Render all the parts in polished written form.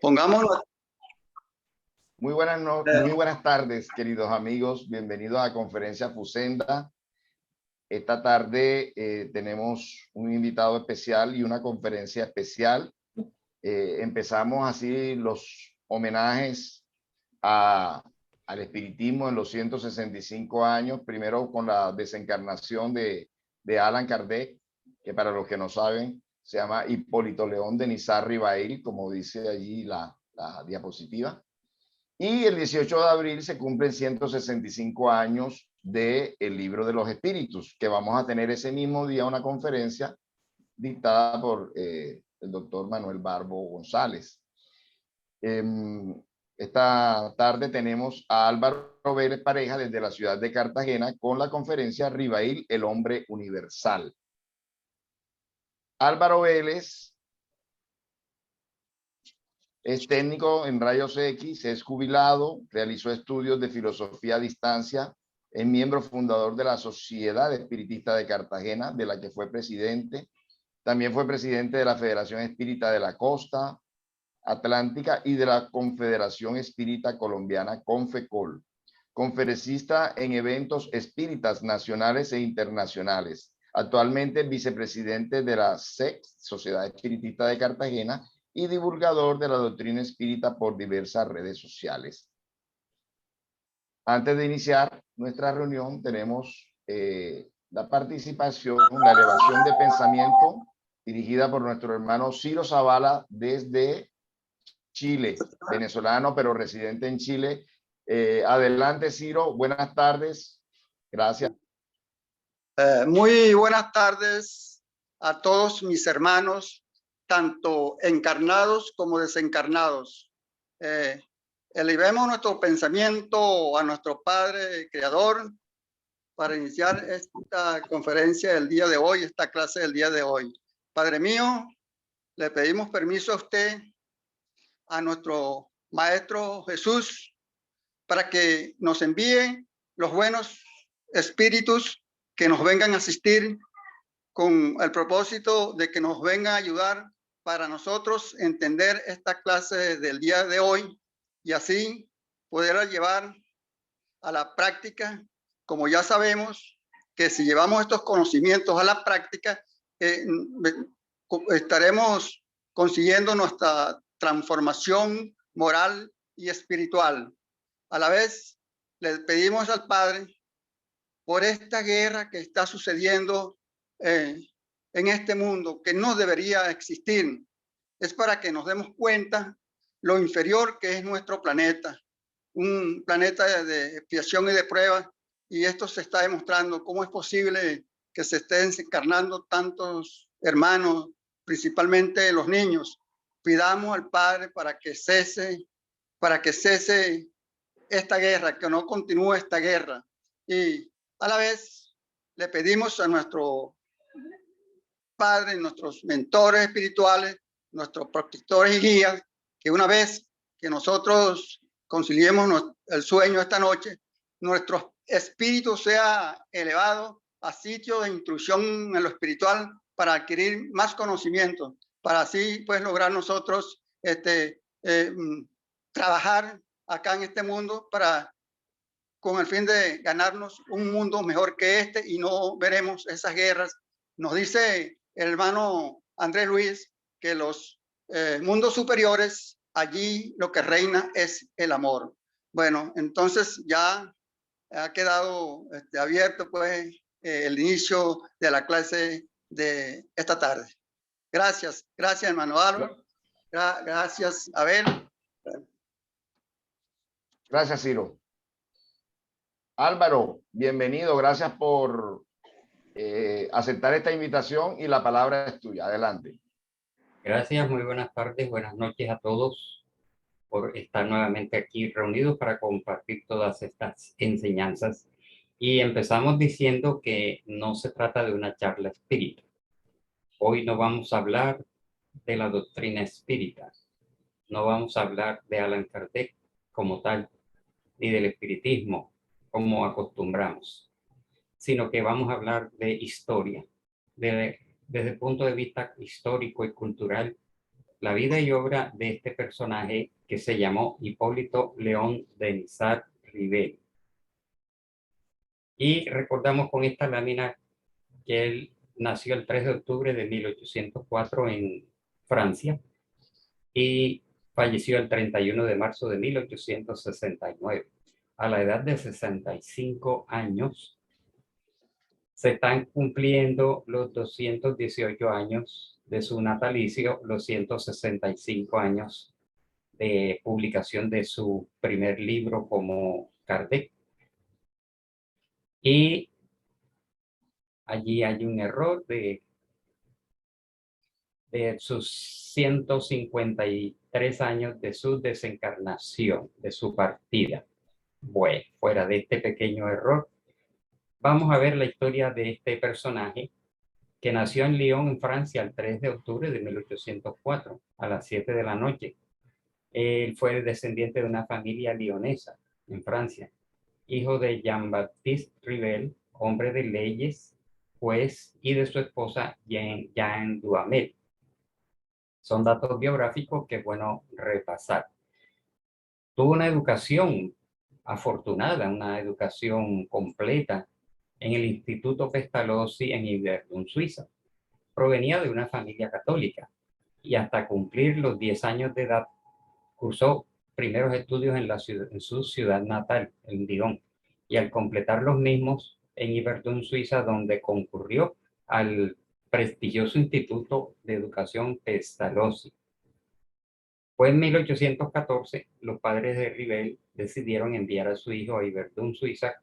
Pongámonos. Muy buenas tardes, queridos amigos. Bienvenidos a la conferencia Fusenda. Esta tarde tenemos un invitado especial y una conferencia especial. Empezamos así los homenajes al espiritismo en los 165 años, primero con la desencarnación de Allan Kardec, que para los que no saben se llama Hipólito León de Niza-Ribail, como dice allí la diapositiva. Y el 18 de abril se cumplen 165 años del Libro de los Espíritus, que vamos a tener ese mismo día una conferencia dictada por el doctor Manuel Barbo González. Esta tarde tenemos a Álvaro Vélez Pareja desde la ciudad de Cartagena con la conferencia Ribail, el hombre universal. Álvaro Vélez es técnico en rayos X, es jubilado, realizó estudios de filosofía a distancia, es miembro fundador de la Sociedad Espiritista de Cartagena, de la que fue presidente. También fue presidente de la Federación Espírita de la Costa Atlántica y de la Confederación Espírita Colombiana, Confecol. Conferencista en eventos espíritas nacionales e internacionales. Actualmente vicepresidente de la SEC, Sociedad Espiritista de Cartagena, y divulgador de la doctrina espírita por diversas redes sociales. Antes de iniciar nuestra reunión, tenemos la participación, la elevación de pensamiento dirigida por nuestro hermano Ciro Zavala desde Chile, venezolano pero residente en Chile. Adelante, Ciro, buenas tardes. Gracias. Muy buenas tardes a todos mis hermanos, tanto encarnados como desencarnados. Elevemos nuestro pensamiento a nuestro Padre Creador para iniciar esta conferencia del día de hoy, esta clase del día de hoy. Padre mío, le pedimos permiso a usted, a nuestro Maestro Jesús, para que nos envíe los buenos espíritus que nos vengan a asistir con el propósito de que nos venga a ayudar para nosotros entender esta clase del día de hoy y así poderla llevar a la práctica. Como ya sabemos que si llevamos estos conocimientos a la práctica, estaremos consiguiendo nuestra transformación moral y espiritual. A la vez, le pedimos al Padre por esta guerra que está sucediendo en este mundo, que no debería existir. Es para que nos demos cuenta lo inferior que es nuestro planeta, un planeta de expiación y de prueba, y esto se está demostrando. ¿Cómo es posible que se estén encarnando tantos hermanos, principalmente los niños? Pidamos al Padre para que cese esta guerra, que no continúe esta guerra. Y a la vez le pedimos a nuestro Padre, nuestros mentores espirituales, nuestros protectores y guías, que una vez que nosotros conciliemos el sueño esta noche, nuestro espíritu sea elevado a sitio de instrucción en lo espiritual para adquirir más conocimiento, para así pues lograr nosotros trabajar acá en este mundo con el fin de ganarnos un mundo mejor que este y no veremos esas guerras. Nos dice el hermano Andrés Luis que los mundos superiores, allí lo que reina es el amor. Bueno, entonces ya ha quedado abierto pues el inicio de la clase de esta tarde. Gracias hermano Álvaro. Gracias, Abel. Gracias, Ciro. Álvaro, bienvenido. Gracias por aceptar esta invitación y la palabra es tuya. Adelante. Gracias, muy buenas tardes, buenas noches a todos por estar nuevamente aquí reunidos para compartir todas estas enseñanzas. Y empezamos diciendo que no se trata de una charla espírita. Hoy no vamos a hablar de la doctrina espírita, no vamos a hablar de Allan Kardec como tal, ni del espiritismo como acostumbramos, sino que vamos a hablar de historia, desde el punto de vista histórico y cultural, la vida y obra de este personaje que se llamó Hipólito León de Nizar-Rivel. Y recordamos con esta lámina que él nació el 3 de octubre de 1804 en Francia y falleció el 31 de marzo de 1869. A la edad de 65 años, se están cumpliendo los 218 años de su natalicio, los 165 años de publicación de su primer libro como Kardec. Y allí hay un error de sus 153 años de su desencarnación, de su partida. Bueno, fuera de este pequeño error, vamos a ver la historia de este personaje que nació en Lyon, en Francia, el 3 de octubre de 1804, a las 7 de la noche. Él fue descendiente de una familia lionesa en Francia, hijo de Jean-Baptiste Rivel, hombre de leyes, juez, y de su esposa Jeanne Duhamel. Son datos biográficos que es bueno repasar. Tuvo una educación afortunada, una educación completa en el Instituto Pestalozzi en Yverdun, Suiza. Provenía de una familia católica y hasta cumplir los 10 años de edad cursó primeros estudios en su ciudad natal, en Lyon, y al completar los mismos en Yverdun, Suiza, donde concurrió al prestigioso Instituto de Educación Pestalozzi. Fue en 1814, los padres de Rivel decidieron enviar a su hijo a Yverdun, Suiza,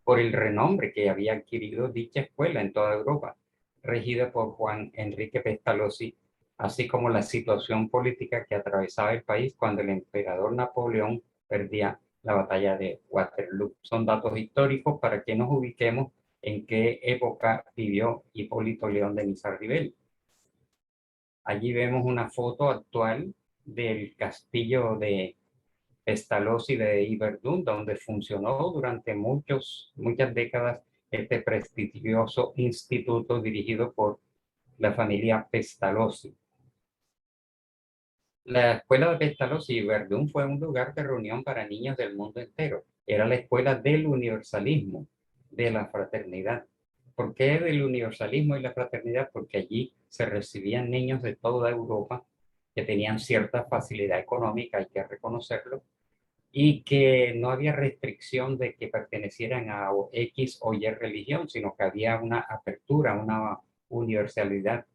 por el renombre que había adquirido dicha escuela en toda Europa, regida por Juan Enrique Pestalozzi, así como la situación política que atravesaba el país cuando el emperador Napoleón perdía la batalla de Waterloo. Son datos históricos para que nos ubiquemos en qué época vivió Hipólito León de Nizar-Rivel. Allí vemos una foto actual del castillo de Pestalozzi de Yverdun, donde funcionó durante muchas décadas este prestigioso instituto dirigido por la familia Pestalozzi. La escuela de Pestalozzi Yverdun fue un lugar de reunión para niños del mundo entero. Era la escuela del universalismo, de la fraternidad. ¿Por qué del universalismo y la fraternidad? Porque allí se recibían niños de toda Europa que tenían cierta facilidad económica, hay que reconocerlo, y que no había restricción de que pertenecieran a X o Y religión, sino que había una apertura, una universalidad.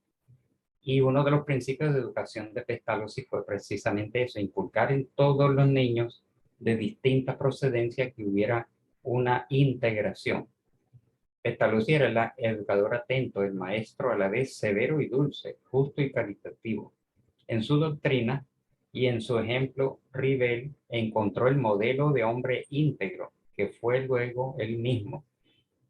Y uno de los principios de educación de Pestalozzi fue precisamente eso, inculcar en todos los niños de distinta procedencia que hubiera una integración. Pestalozzi era el educador atento, el maestro a la vez severo y dulce, justo y caritativo. En su doctrina y en su ejemplo, Rivel encontró el modelo de hombre íntegro, que fue luego él mismo,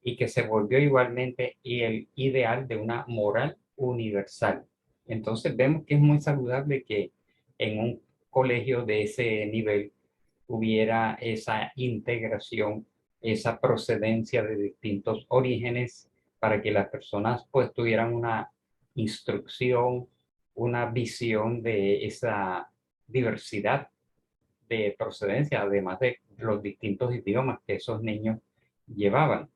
y que se volvió igualmente el ideal de una moral universal. Entonces vemos que es muy saludable que en un colegio de ese nivel hubiera esa integración, esa procedencia de distintos orígenes para que las personas pues tuvieran una instrucción, una visión de esa diversidad de procedencia, además de los distintos idiomas que esos niños llevaban.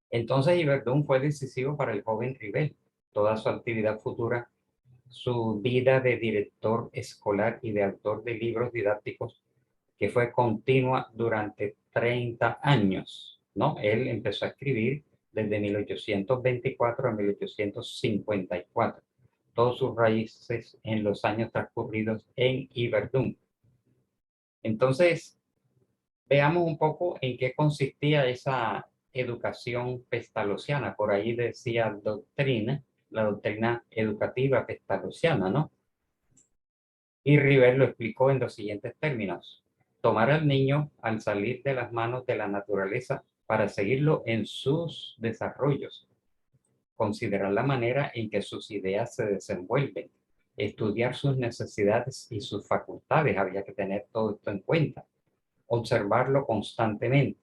Entonces, Yverdun fue decisivo para el joven Rivel. Toda su actividad futura, su vida de director escolar y de autor de libros didácticos, que fue continua durante 30 años, ¿no? Él empezó a escribir desde 1824 a 1854, todos sus raíces en los años transcurridos en Yverdun. Entonces, veamos un poco en qué consistía esa educación pestalozziana. Por ahí decía doctrina, la doctrina educativa pestalozziana, ¿no? Y Rivel lo explicó en los siguientes términos: tomar al niño al salir de las manos de la naturaleza para seguirlo en sus desarrollos, considerar la manera en que sus ideas se desenvuelven, estudiar sus necesidades y sus facultades, había que tener todo esto en cuenta, observarlo constantemente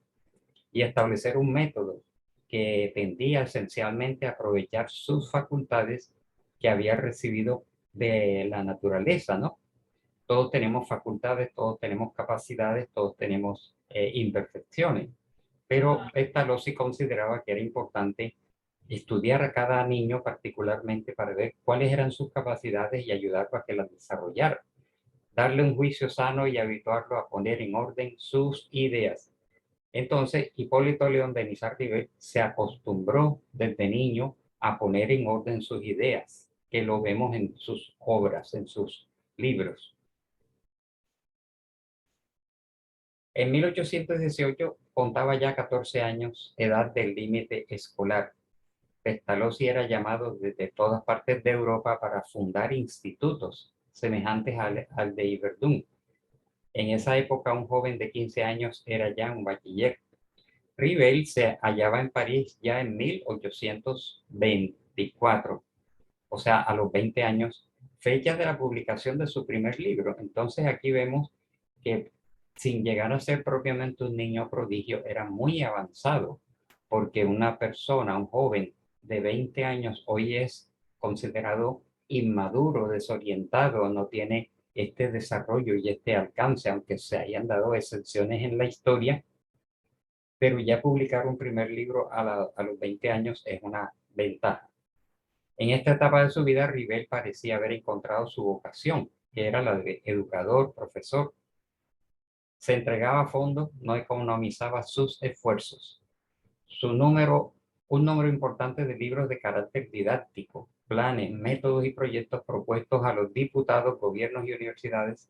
y establecer un método que tendía esencialmente a aprovechar sus facultades que había recibido de la naturaleza, ¿no? Todos tenemos facultades, todos tenemos capacidades, todos tenemos imperfecciones. Pero Pestalozzi consideraba que era importante estudiar a cada niño particularmente para ver cuáles eran sus capacidades y ayudarlo a que las desarrollara. Darle un juicio sano y habituarlo a poner en orden sus ideas. Entonces, Hipólito León de Nizárt-Rivell se acostumbró desde niño a poner en orden sus ideas, que lo vemos en sus obras, en sus libros. En 1818 contaba ya 14 años, edad del límite escolar. Pestalozzi era llamado desde todas partes de Europa para fundar institutos semejantes al de Yverdun. En esa época, un joven de 15 años era ya un bachiller. Rivell se hallaba en París ya en 1824, o sea, a los 20 años, fecha de la publicación de su primer libro. Entonces aquí vemos que sin llegar a ser propiamente un niño prodigio, era muy avanzado, porque una persona, un joven de 20 años, hoy es considerado inmaduro, desorientado, no tiene este desarrollo y este alcance, aunque se hayan dado excepciones en la historia, pero ya publicar un primer libro a los 20 años es una ventaja. En esta etapa de su vida, Rivell parecía haber encontrado su vocación, que era la de educador, profesor. Se entregaba a fondo, no economizaba sus esfuerzos. Un número importante de libros de carácter didáctico, planes, métodos y proyectos propuestos a los diputados, gobiernos y universidades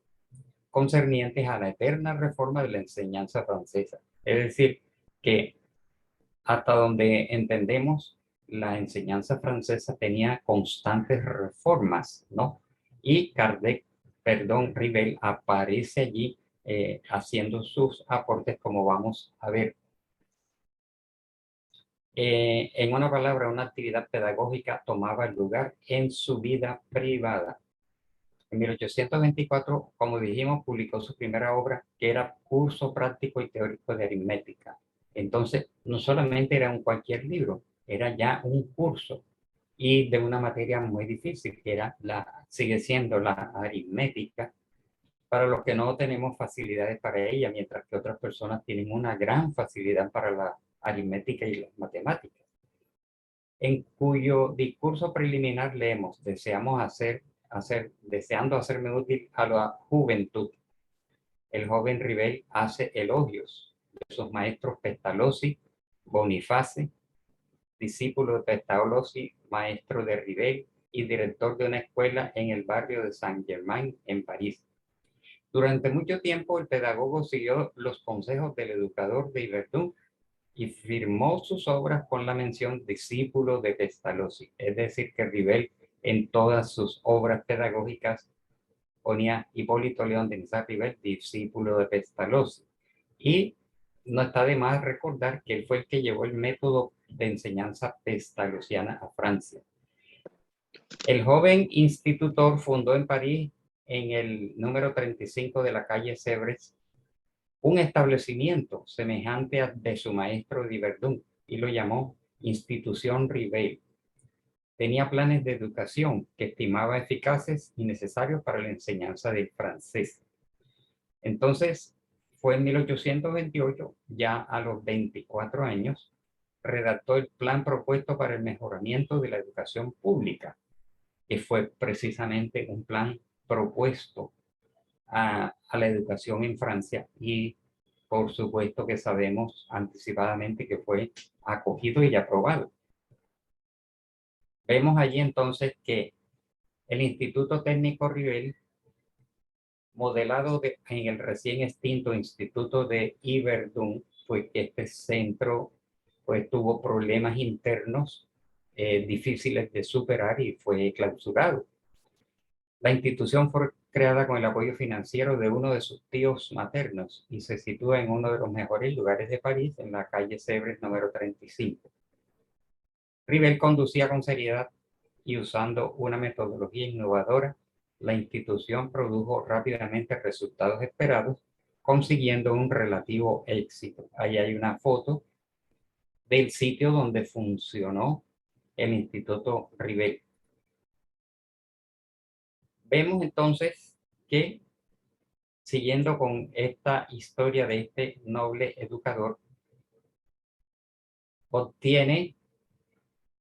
concernientes a la eterna reforma de la enseñanza francesa. Es decir, que hasta donde entendemos, la enseñanza francesa tenía constantes reformas, ¿no? Y Rivell aparece allí haciendo sus aportes, como vamos a ver. En una palabra, una actividad pedagógica tomaba lugar en su vida privada. En 1824, como dijimos, publicó su primera obra, que era Curso Práctico y Teórico de Aritmética. Entonces, no solamente era un cualquier libro, era ya un curso y de una materia muy difícil, que era sigue siendo la aritmética, para los que no tenemos facilidades para ella, mientras que otras personas tienen una gran facilidad para la aritmética y las matemáticas. En cuyo discurso preliminar leemos: deseando hacerme útil a la juventud. El joven Rivell hace elogios de sus maestros Pestalozzi, Boniface, discípulo de Pestalozzi, maestro de Rivell y director de una escuela en el barrio de Saint-Germain, en París. Durante mucho tiempo, el pedagogo siguió los consejos del educador de Yverdun y firmó sus obras con la mención discípulo de Pestalozzi. Es decir, que Rivell en todas sus obras pedagógicas ponía Hipólito León de Nizárt-Rivell, discípulo de Pestalozzi. Y no está de más recordar que él fue el que llevó el método de enseñanza pestalozziana a Francia. El joven institutor fundó en París, en el número 35 de la calle Sèvres, un establecimiento semejante al de su maestro de Yverdun y lo llamó Institución Rivell. Tenía planes de educación que estimaba eficaces y necesarios para la enseñanza del francés. Entonces, fue en 1828, ya a los 24 años, redactó el plan propuesto para el mejoramiento de la educación pública, que fue precisamente un plan propuesto a la educación en Francia, y por supuesto que sabemos anticipadamente que fue acogido y aprobado. Vemos allí entonces que el Instituto Técnico Rivell, modelado en el recién extinto Instituto de Yverdun, pues que este centro pues tuvo problemas internos difíciles de superar y fue clausurado. La institución fue creada con el apoyo financiero de uno de sus tíos maternos y se sitúa en uno de los mejores lugares de París, en la calle Sèvres número 35. Rivell conducía con seriedad y usando una metodología innovadora, la institución produjo rápidamente resultados esperados, consiguiendo un relativo éxito. Ahí hay una foto del sitio donde funcionó el Instituto Rivell. Vemos entonces que, siguiendo con esta historia de este noble educador, obtiene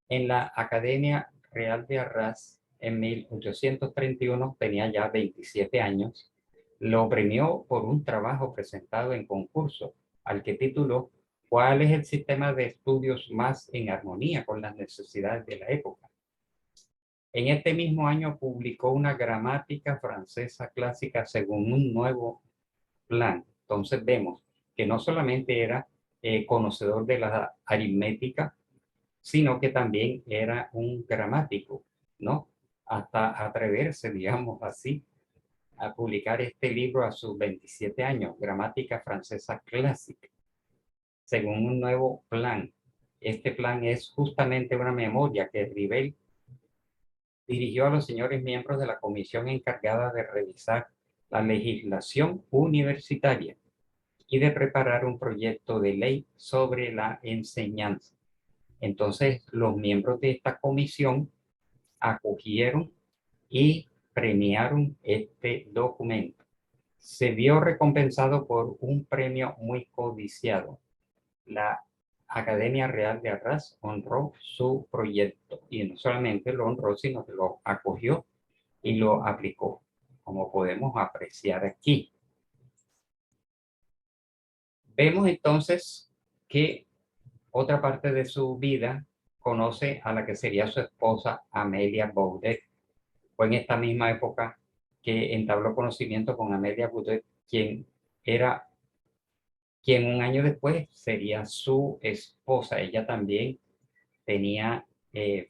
en la Academia Real de Arras en 1831, tenía ya 27 años, lo premió por un trabajo presentado en concurso, al que tituló ¿Cuál es el sistema de estudios más en armonía con las necesidades de la época? En este mismo año publicó una gramática francesa clásica según un nuevo plan. Entonces vemos que no solamente era conocedor de la aritmética, sino que también era un gramático, ¿no? Hasta atreverse, digamos así, a publicar este libro a sus 27 años, Gramática Francesa Clásica, según un nuevo plan. Este plan es justamente una memoria que Rivel dirigió a los señores miembros de la comisión encargada de revisar la legislación universitaria y de preparar un proyecto de ley sobre la enseñanza. Entonces, los miembros de esta comisión acogieron y premiaron este documento. Se vio recompensado por un premio muy codiciado. La Academia Real de Arras honró su proyecto y no solamente lo honró, sino que lo acogió y lo aplicó, como podemos apreciar aquí. Vemos entonces que otra parte de su vida conoce a la que sería su esposa Amelia Baudet. Fue en esta misma época que entabló conocimiento con Amelia Baudet, quien un año después sería su esposa. Ella también tenía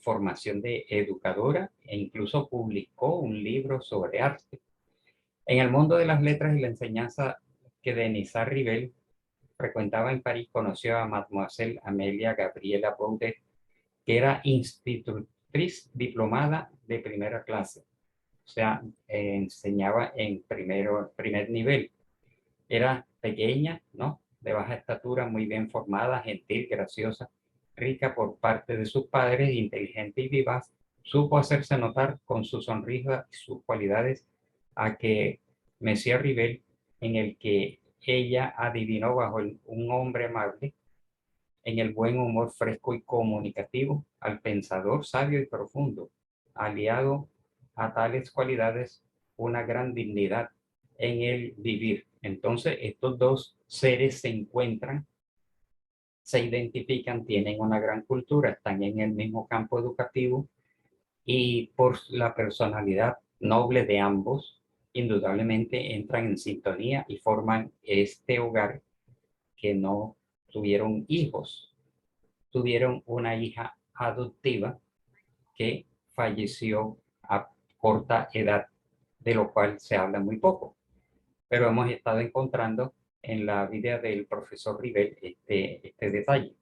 formación de educadora e incluso publicó un libro sobre arte. En el mundo de las letras y la enseñanza que Denis Rivel frecuentaba en París, conoció a Mademoiselle Amelia Gabriela Baudet, que era institutriz diplomada de primera clase. O sea, enseñaba en primer nivel. Era pequeña, ¿no? De baja estatura, muy bien formada, gentil, graciosa, rica por parte de sus padres, inteligente y vivaz. Supo hacerse notar con su sonrisa y sus cualidades a que Monsieur Rivel, en el que ella adivinó bajo un hombre amable, en el buen humor fresco y comunicativo, al pensador sabio y profundo, aliado a tales cualidades una gran dignidad en el vivir. Entonces, estos dos seres se encuentran, se identifican, tienen una gran cultura, están en el mismo campo educativo y por la personalidad noble de ambos, indudablemente entran en sintonía y forman este hogar que no tuvieron hijos. Tuvieron una hija adoptiva que falleció a corta edad, de lo cual se habla muy poco. Pero hemos estado encontrando en la vida del profesor Rivel este detalle.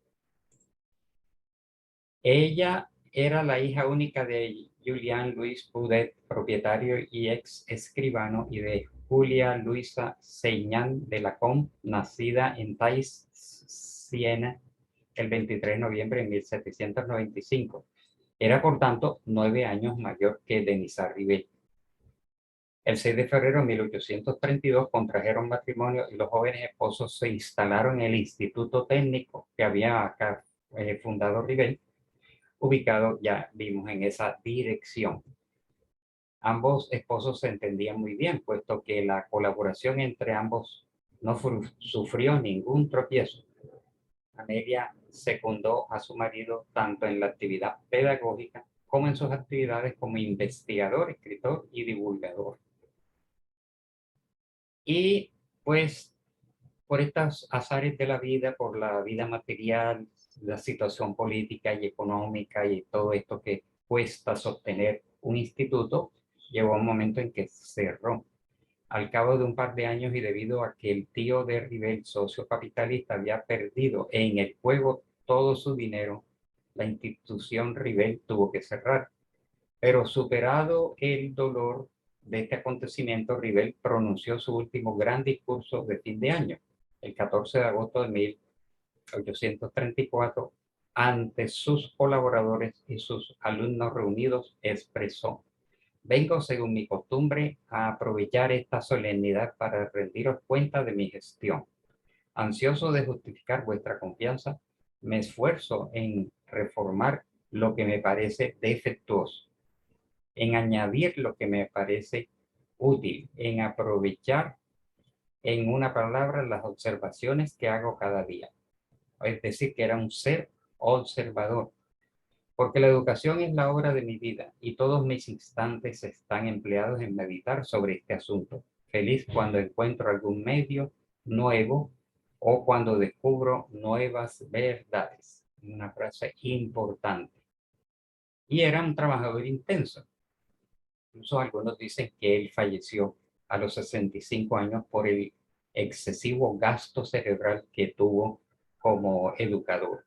Ella era la hija única de Julian Louis Baudet, propietario y ex escribano, y de Julia Luisa Seignan de Lacombe, nacida en Thais, Siena, el 23 de noviembre de 1795. Era, por tanto, 9 años mayor que Denisard Rivel. El 6 de febrero de 1832 contrajeron matrimonio y los jóvenes esposos se instalaron en el Instituto Técnico que había acá fundado Rivel, ubicado, ya vimos, en esa dirección. Ambos esposos se entendían muy bien, puesto que la colaboración entre ambos no sufrió ningún tropiezo. Amelia secundó a su marido tanto en la actividad pedagógica como en sus actividades como investigador, escritor y divulgador. Y pues por estos azares de la vida, por la vida material, la situación política y económica y todo esto que cuesta sostener un instituto, llegó un momento en que cerró. Al cabo de un par de años y debido a que el tío de Rivel, socio capitalista, había perdido en el juego todo su dinero, la institución Rivel tuvo que cerrar. Pero superado el dolor de este acontecimiento, Rivel pronunció su último gran discurso de fin de año, el 14 de agosto de 1834, ante sus colaboradores y sus alumnos reunidos, expresó: Vengo, según mi costumbre, a aprovechar esta solemnidad para rendiros cuenta de mi gestión. Ansioso de justificar vuestra confianza, me esfuerzo en reformar lo que me parece defectuoso, en añadir lo que me parece útil, en aprovechar, en una palabra, las observaciones que hago cada día. Es decir, que era un ser observador, porque la educación es la obra de mi vida y todos mis instantes están empleados en meditar sobre este asunto. Feliz cuando encuentro algún medio nuevo o cuando descubro nuevas verdades. Una frase importante. Y era un trabajador intenso. Incluso algunos dicen que él falleció a los 65 años por el excesivo gasto cerebral que tuvo como educador,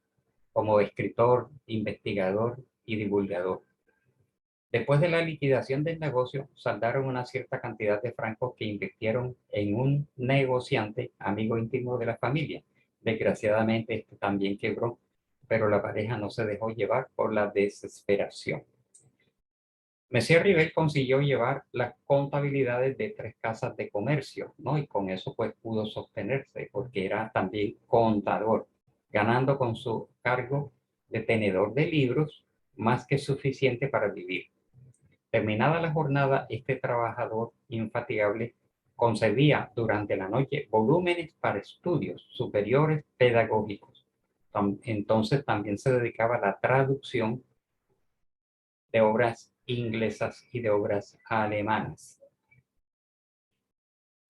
como escritor, investigador y divulgador. Después de la liquidación del negocio, saldaron una cierta cantidad de francos que invirtieron en un negociante, amigo íntimo de la familia. Desgraciadamente, este también quebró, pero la pareja no se dejó llevar por la desesperación. Monsieur Rivel consiguió llevar las contabilidades de 3 casas de comercio, ¿no? Y con eso pues pudo sostenerse, porque era también contador, ganando con su cargo de tenedor de libros más que suficiente para vivir. Terminada la jornada, este trabajador infatigable concebía durante la noche volúmenes para estudios superiores pedagógicos. Entonces también se dedicaba a la traducción de obras inglesas y de obras alemanas.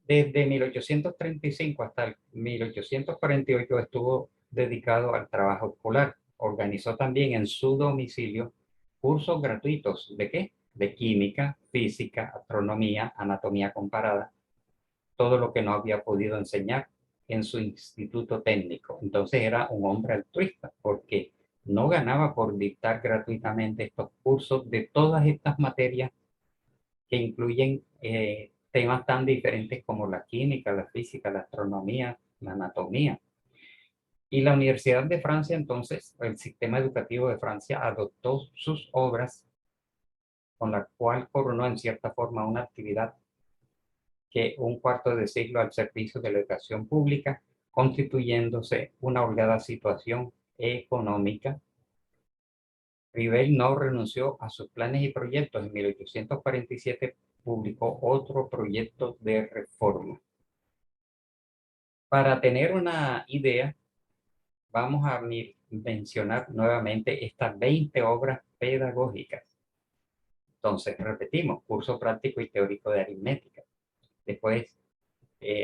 Desde 1835 hasta el 1848 estuvo dedicado al trabajo escolar. Organizó también en su domicilio cursos gratuitos ¿de qué? De química, física, astronomía, anatomía comparada, todo lo que no había podido enseñar en su instituto técnico. Entonces era un hombre altruista porque no ganaba por dictar gratuitamente estos cursos de todas estas materias que incluyen temas tan diferentes como la química, la física, la astronomía, la anatomía. Y la Universidad de Francia, entonces, el sistema educativo de Francia adoptó sus obras, con la cual coronó en cierta forma una actividad que un cuarto de siglo al servicio de la educación pública, constituyéndose una holgada situación económica. Rivel no renunció a sus planes y proyectos. En 1847 publicó otro proyecto de reforma. Para tener una idea, vamos a mencionar nuevamente estas 20 obras pedagógicas. Entonces, repetimos, curso práctico y teórico de aritmética. Después,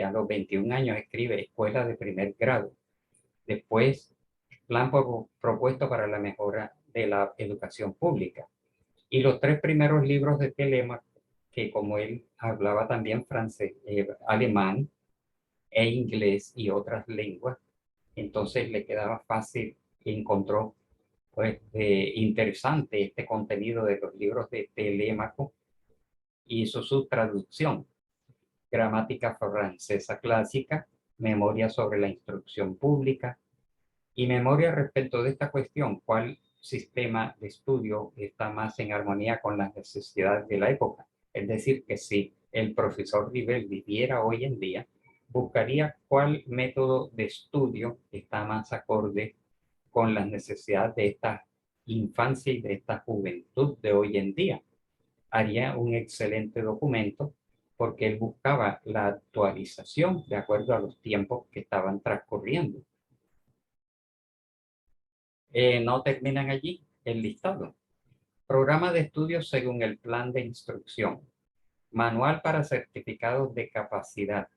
a los 21 años, escribe Escuela de primer grado. Después, plan propuesto para la mejora de la educación pública. Y los 3 primeros libros de Telemaco, que como él hablaba también francés, alemán e inglés y otras lenguas, entonces le quedaba fácil y encontró pues interesante este contenido de los libros de Telemaco y hizo su traducción. Gramática francesa clásica, memoria sobre la instrucción pública y memoria respecto de esta cuestión, cuál sistema de estudio está más en armonía con las necesidades de la época. Es decir, que si el profesor Rivel viviera hoy en día, buscaría cuál método de estudio está más acorde con las necesidades de esta infancia y de esta juventud de hoy en día. Haría un excelente documento porque él buscaba la actualización de acuerdo a los tiempos que estaban transcurriendo. No terminan allí el listado. Programa de estudios según el plan de instrucción. Manual para certificados de capacidad.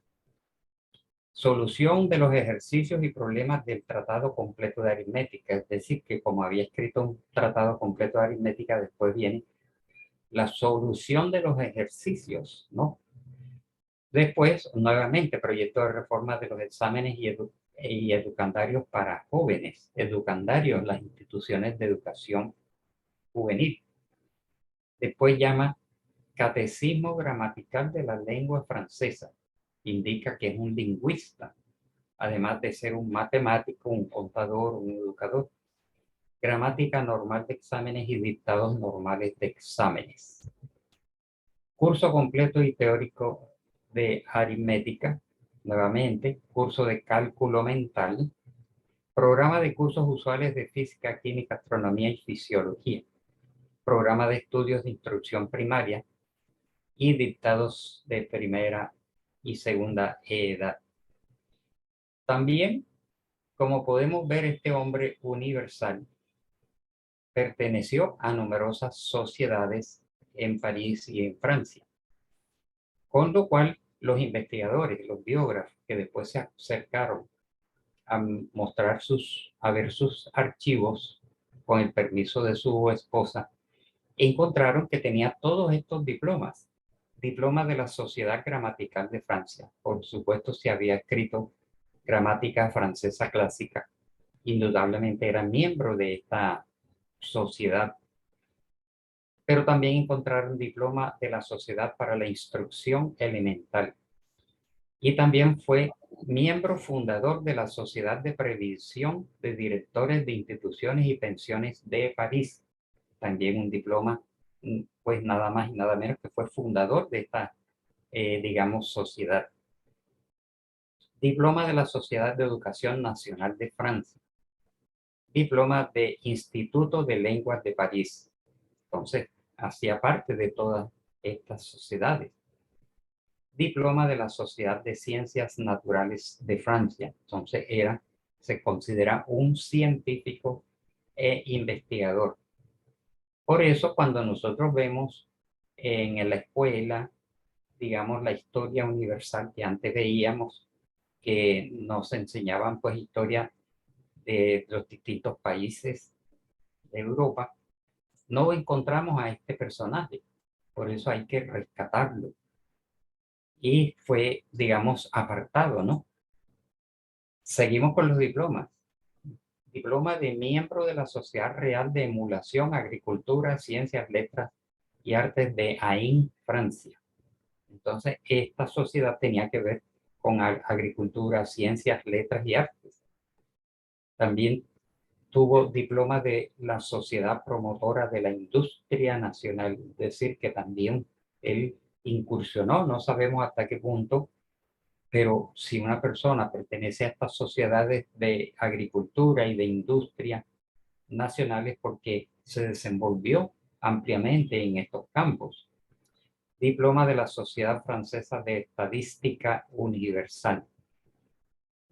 Solución de los ejercicios y problemas del tratado completo de aritmética. Es decir, que como había escrito un tratado completo de aritmética, después viene la solución de los ejercicios, ¿no? Después, nuevamente, proyecto de reforma de los exámenes y educandarios para jóvenes. Educandarios, las instituciones de educación juvenil. Después llama Catecismo Gramatical de la Lengua Francesa. Indica que es un lingüista, además de ser un matemático, un contador, un educador. Gramática normal de exámenes y dictados normales de exámenes. curso completo y teórico de aritmética, nuevamente, curso de cálculo mental, programa de cursos usuales de física, química, astronomía y fisiología, programa de estudios de instrucción primaria y dictados de primera y segunda edad. También, como podemos ver, este hombre universal perteneció a numerosas sociedades en París y en Francia, con lo cual los investigadores, los biógrafos que después se acercaron a mostrar a ver sus archivos con el permiso de su esposa, encontraron que tenía todos estos diplomas. Diploma de la Sociedad Gramatical de Francia. Por supuesto, se había escrito gramática francesa clásica. Indudablemente era miembro de esta sociedad. Pero también encontraron diploma de la Sociedad para la Instrucción Elemental. Y también fue miembro fundador de la Sociedad de Previsión de Directores de Instituciones y Pensiones de París. También un diploma, pues nada más y nada menos que fue fundador de esta, digamos, sociedad. Diploma de la Sociedad de Educación Nacional de Francia. Diploma de Instituto de Lenguas de París. Entonces, hacía parte de todas estas sociedades. Diploma de la Sociedad de Ciencias Naturales de Francia. Entonces, se considera un científico e investigador. Por eso, cuando nosotros vemos en la escuela, digamos, la historia universal que antes veíamos, que nos enseñaban pues historia de los distintos países de Europa, no encontramos a este personaje. Por eso hay que rescatarlo. Y fue, digamos, apartado, ¿no? Seguimos con los diplomas. Diploma de miembro de la Sociedad Real de Emulación, Agricultura, Ciencias, Letras y Artes de Ain, Francia. Entonces, esta sociedad tenía que ver con agricultura, ciencias, letras y artes. También tuvo diploma de la Sociedad Promotora de la Industria Nacional, es decir, que también él incursionó, no sabemos hasta qué punto, pero si una persona pertenece a estas sociedades de agricultura y de industria nacionales, porque se desenvolvió ampliamente en estos campos. Diploma de la Sociedad Francesa de Estadística Universal.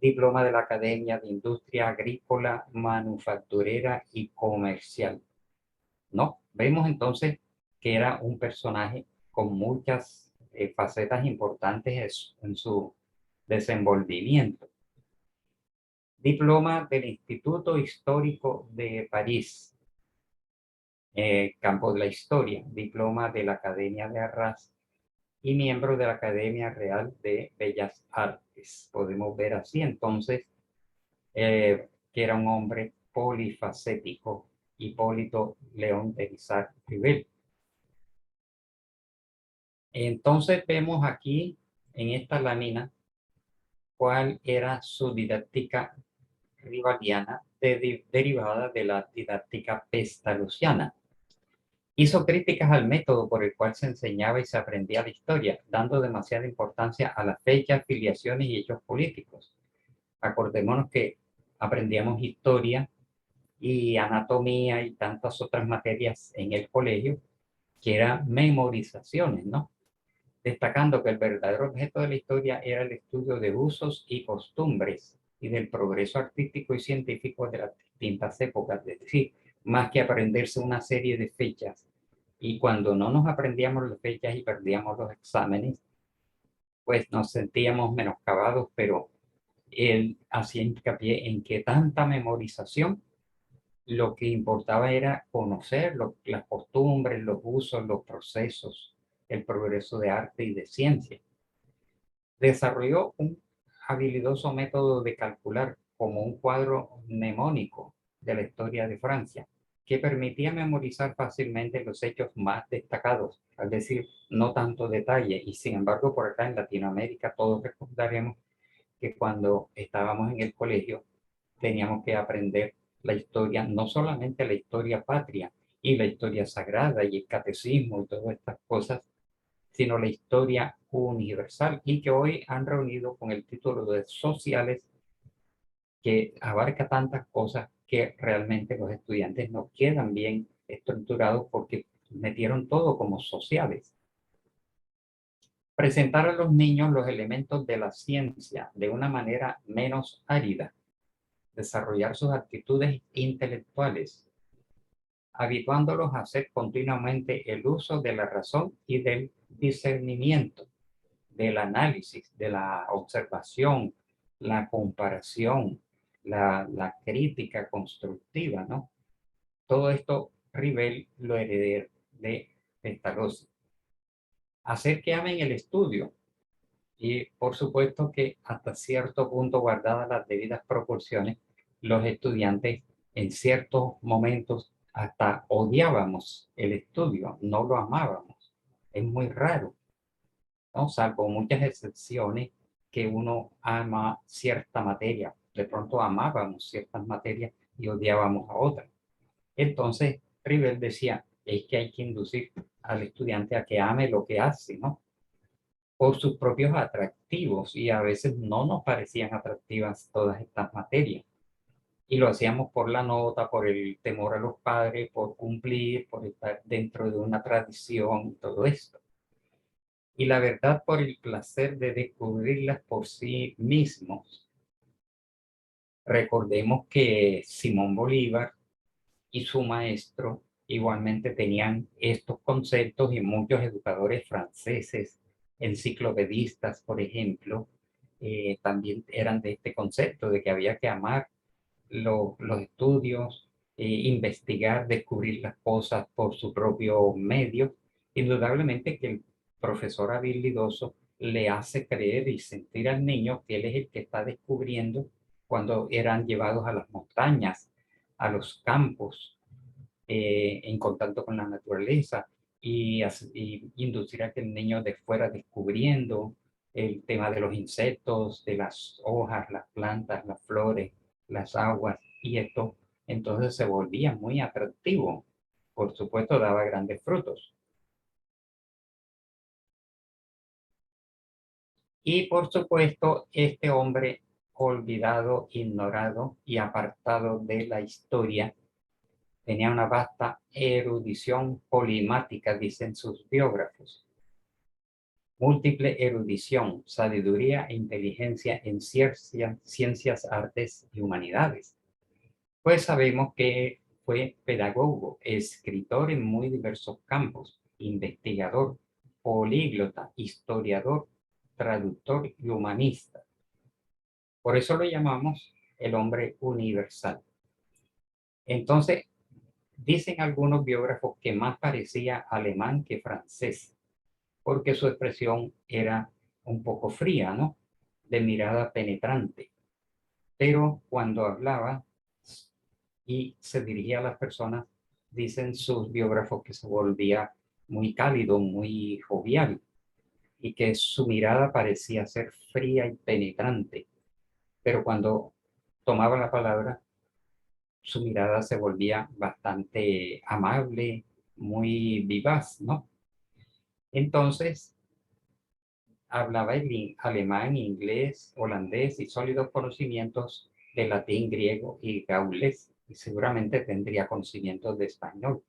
Diploma de la Academia de Industria Agrícola, Manufacturera y Comercial. No, vemos entonces que era un personaje con muchas facetas importantes en su desenvolvimiento. Diploma del Instituto Histórico de París, campo de la historia. Diploma de la Academia de Arras y miembro de la Academia Real de Bellas Artes. Podemos ver así entonces que era un hombre polifacético, Hipólito León de Guizar-Rivel. Entonces vemos aquí en esta lámina cuál era su didáctica rivaliana derivada de la didáctica pestaluciana. Hizo críticas al método por el cual se enseñaba y se aprendía la historia, dando demasiada importancia a las fechas, filiaciones y hechos políticos. Acordémonos que aprendíamos historia y anatomía y tantas otras materias en el colegio que eran memorizaciones, ¿no? Destacando que el verdadero objeto de la historia era el estudio de usos y costumbres y del progreso artístico y científico de las distintas épocas, es decir, más que aprenderse una serie de fechas. Y cuando no nos aprendíamos las fechas y perdíamos los exámenes, pues nos sentíamos menoscabados, pero él hacía hincapié en que tanta memorización, lo que importaba era conocer las costumbres, los usos, los procesos, el progreso de arte y de ciencia. Desarrolló un habilidoso método de calcular como un cuadro mnemónico de la historia de Francia, que permitía memorizar fácilmente los hechos más destacados, es decir, no tanto detalle. Y sin embargo, por acá en Latinoamérica todos recordaremos que cuando estábamos en el colegio teníamos que aprender la historia, no solamente la historia patria y la historia sagrada y el catecismo y todas estas cosas, sino la historia universal, y que hoy han reunido con el título de Sociales, que abarca tantas cosas que realmente los estudiantes no quedan bien estructurados porque metieron todo como sociales. Presentar a los niños los elementos de la ciencia de una manera menos árida, desarrollar sus actitudes intelectuales, habituándolos a hacer continuamente el uso de la razón y del discernimiento, del análisis, de la observación, la comparación, la crítica constructiva, ¿no? Todo esto Rivel lo heredó de Pestalozzi. Hacer que amen el estudio y, por supuesto, que hasta cierto punto, guardadas las debidas proporciones, los estudiantes en ciertos momentos hasta odiábamos el estudio, no lo amábamos. Es muy raro, ¿no? Salvo muchas excepciones que uno ama cierta materia. De pronto amábamos ciertas materias y odiábamos a otras. Entonces, Rivel decía, es que hay que inducir al estudiante a que ame lo que hace, ¿no? Por sus propios atractivos, y a veces no nos parecían atractivas todas estas materias. Y lo hacíamos por la nota, por el temor a los padres, por cumplir, por estar dentro de una tradición, todo esto. Y la verdad, por el placer de descubrirlas por sí mismos. Recordemos que Simón Bolívar y su maestro igualmente tenían estos conceptos, y muchos educadores franceses, enciclopedistas, por ejemplo, también eran de este concepto de que había que amar los estudios, investigar, descubrir las cosas por su propio medio. Indudablemente que el profesor habilidoso le hace creer y sentir al niño que él es el que está descubriendo cuando eran llevados a las montañas, a los campos, en contacto con la naturaleza, y inducir a que el niño de fuera descubriendo el tema de los insectos, de las hojas, las plantas, las flores, las aguas, y esto entonces se volvía muy atractivo. Por supuesto, daba grandes frutos. Y por supuesto, este hombre olvidado, ignorado y apartado de la historia, tenía una vasta erudición polimática, dicen sus biógrafos. Múltiple erudición, sabiduría e inteligencia en ciencias, artes y humanidades. Pues sabemos que fue pedagogo, escritor en muy diversos campos, investigador, políglota, historiador, traductor y humanista. Por eso lo llamamos el hombre universal. Entonces, dicen algunos biógrafos que más parecía alemán que francés, porque su expresión era un poco fría, ¿no? De mirada penetrante. Pero cuando hablaba y se dirigía a las personas, dicen sus biógrafos que se volvía muy cálido, muy jovial, y que su mirada parecía ser fría y penetrante. Pero cuando tomaba la palabra, su mirada se volvía bastante amable, muy vivaz, ¿no? Entonces, hablaba el alemán, inglés, holandés y sólidos conocimientos de latín, griego y gaulés, y seguramente tendría conocimientos de español.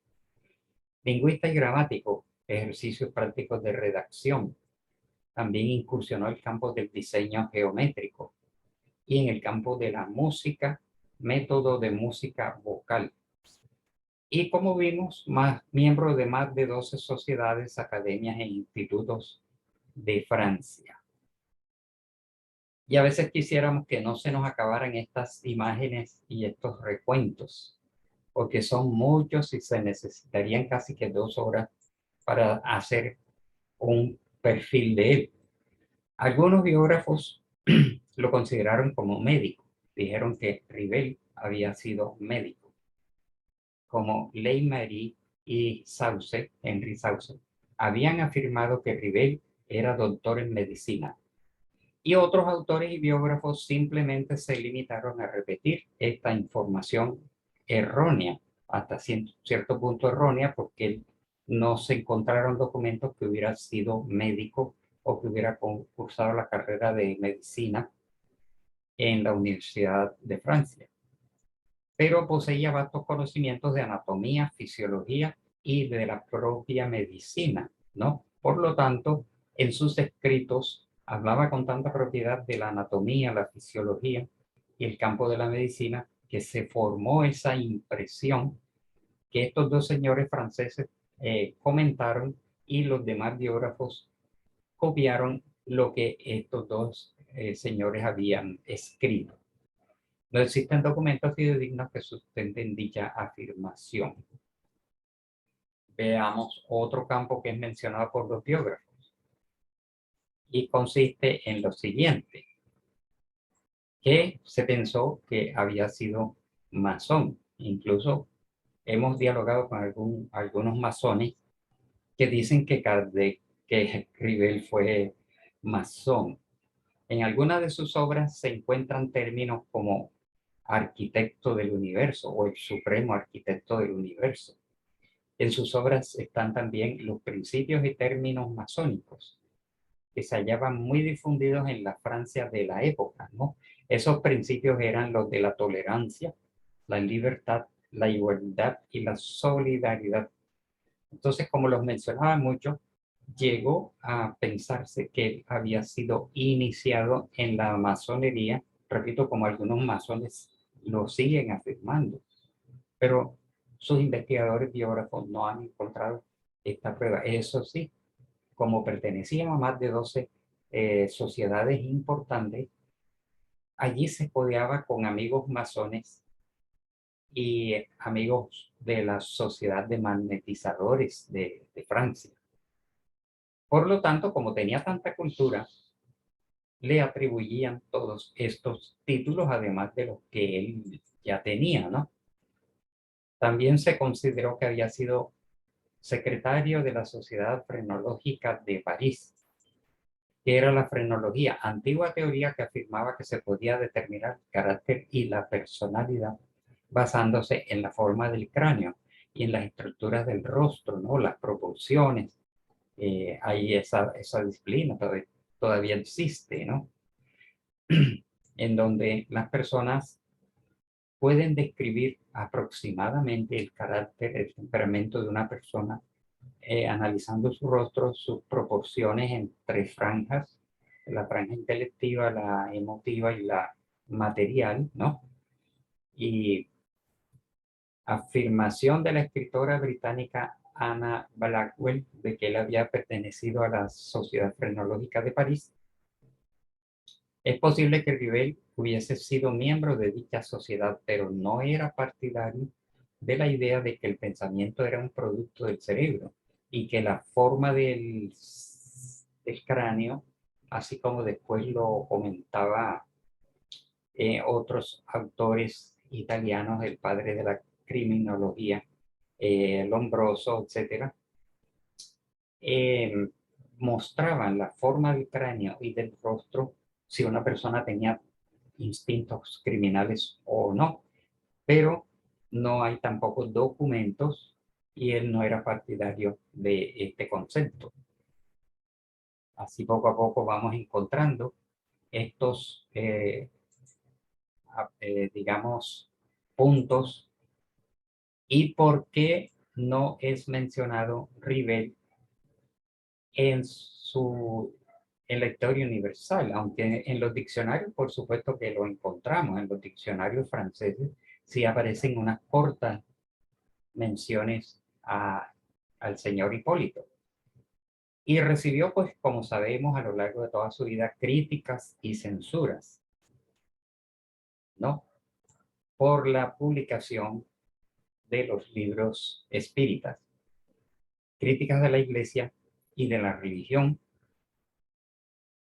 Lingüista y gramático, ejercicios prácticos de redacción. También incursionó en el campo del diseño geométrico y en el campo de la música, método de música vocal. Y como vimos, miembro de más de 12 sociedades, academias e institutos de Francia. Y a veces quisiéramos que no se nos acabaran estas imágenes y estos recuentos, porque son muchos y se necesitarían casi que 2 horas para hacer un perfil de él. Algunos biógrafos lo consideraron como médico. Dijeron que Rivel había sido médico, como Leigh-Marie y Sauce, Henry Sauce, habían afirmado que Rivel era doctor en medicina. Y otros autores y biógrafos simplemente se limitaron a repetir esta información errónea, hasta cierto punto errónea, porque él no se encontraron documentos que hubiera sido médico o que hubiera cursado la carrera de medicina en la Universidad de Francia, pero poseía vastos conocimientos de anatomía, fisiología y de la propia medicina, ¿no? Por lo tanto, en sus escritos hablaba con tanta propiedad de la anatomía, la fisiología y el campo de la medicina, que se formó esa impresión que estos dos señores franceses comentaron, y los demás biógrafos copiaron lo que estos dos señores habían escrito. No existen documentos fidedignos que sustenten dicha afirmación. Veamos otro campo que es mencionado por los biógrafos, y consiste en lo siguiente, que se pensó que había sido masón. Incluso hemos dialogado con algunos masones que dicen que Rivel fue masón. En algunas de sus obras se encuentran términos como arquitecto del universo o el supremo arquitecto del universo. En sus obras están también los principios y términos masónicos que se hallaban muy difundidos en la Francia de la época, ¿no? Esos principios eran los de la tolerancia, la libertad, la igualdad y la solidaridad. Entonces, como los mencionaba mucho, llegó a pensarse que él había sido iniciado en la masonería, repito, como algunos masones lo siguen afirmando, pero sus investigadores biógrafos no han encontrado esta prueba. Eso sí, como pertenecían a más de 12 sociedades importantes, allí se codeaba con amigos masones y amigos de la Sociedad de Magnetizadores de Francia. Por lo tanto, como tenía tanta cultura, le atribuían todos estos títulos, además de los que él ya tenía, ¿no? También se consideró que había sido secretario de la Sociedad Frenológica de París, que era la frenología, antigua teoría que afirmaba que se podía determinar el carácter y la personalidad basándose en la forma del cráneo y en las estructuras del rostro, ¿no? Las proporciones. Ahí esa disciplina todavía existe, ¿no? En donde las personas pueden describir aproximadamente el carácter, el temperamento de una persona, analizando su rostro, sus proporciones en tres franjas: la franja intelectiva, la emotiva y la material, ¿no? Y afirmación de la escritora británica Anna Blackwell de que él había pertenecido a la Sociedad Frenológica de París. Es posible que Rivel hubiese sido miembro de dicha sociedad, pero no era partidario de la idea de que el pensamiento era un producto del cerebro y que la forma del cráneo, así como después lo comentaba otros autores italianos, el padre de la criminología, Lombroso, etc., mostraban la forma del cráneo y del rostro si una persona tenía instintos criminales o no, pero no hay tampoco documentos y él no era partidario de este concepto. Así poco a poco vamos encontrando estos, digamos, puntos. ¿Y por qué no es mencionado Rivel en la historia universal? Aunque en los diccionarios, por supuesto que lo encontramos, en los diccionarios franceses sí aparecen unas cortas menciones al señor Hipólito. Y recibió, pues, como sabemos, a lo largo de toda su vida, críticas y censuras, ¿no? Por la publicación de los libros espíritas, críticas de la Iglesia y de la religión,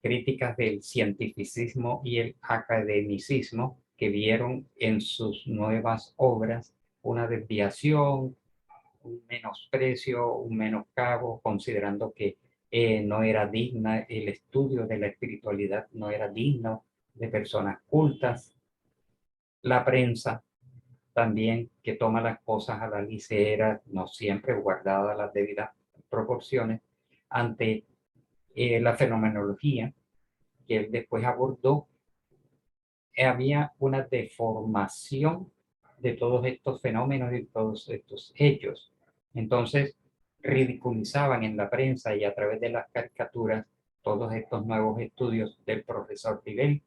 críticas del cientificismo y el academicismo, que vieron en sus nuevas obras una desviación, un menosprecio, un menoscabo, considerando que no era digna, el estudio de la espiritualidad no era digno de personas cultas. La prensa también que toma las cosas a la ligera, no siempre guardadas las debidas proporciones, ante la fenomenología que él después abordó. Había una deformación de todos estos fenómenos y todos estos hechos. Entonces, ridiculizaban en la prensa y a través de las caricaturas todos estos nuevos estudios del profesor Rivel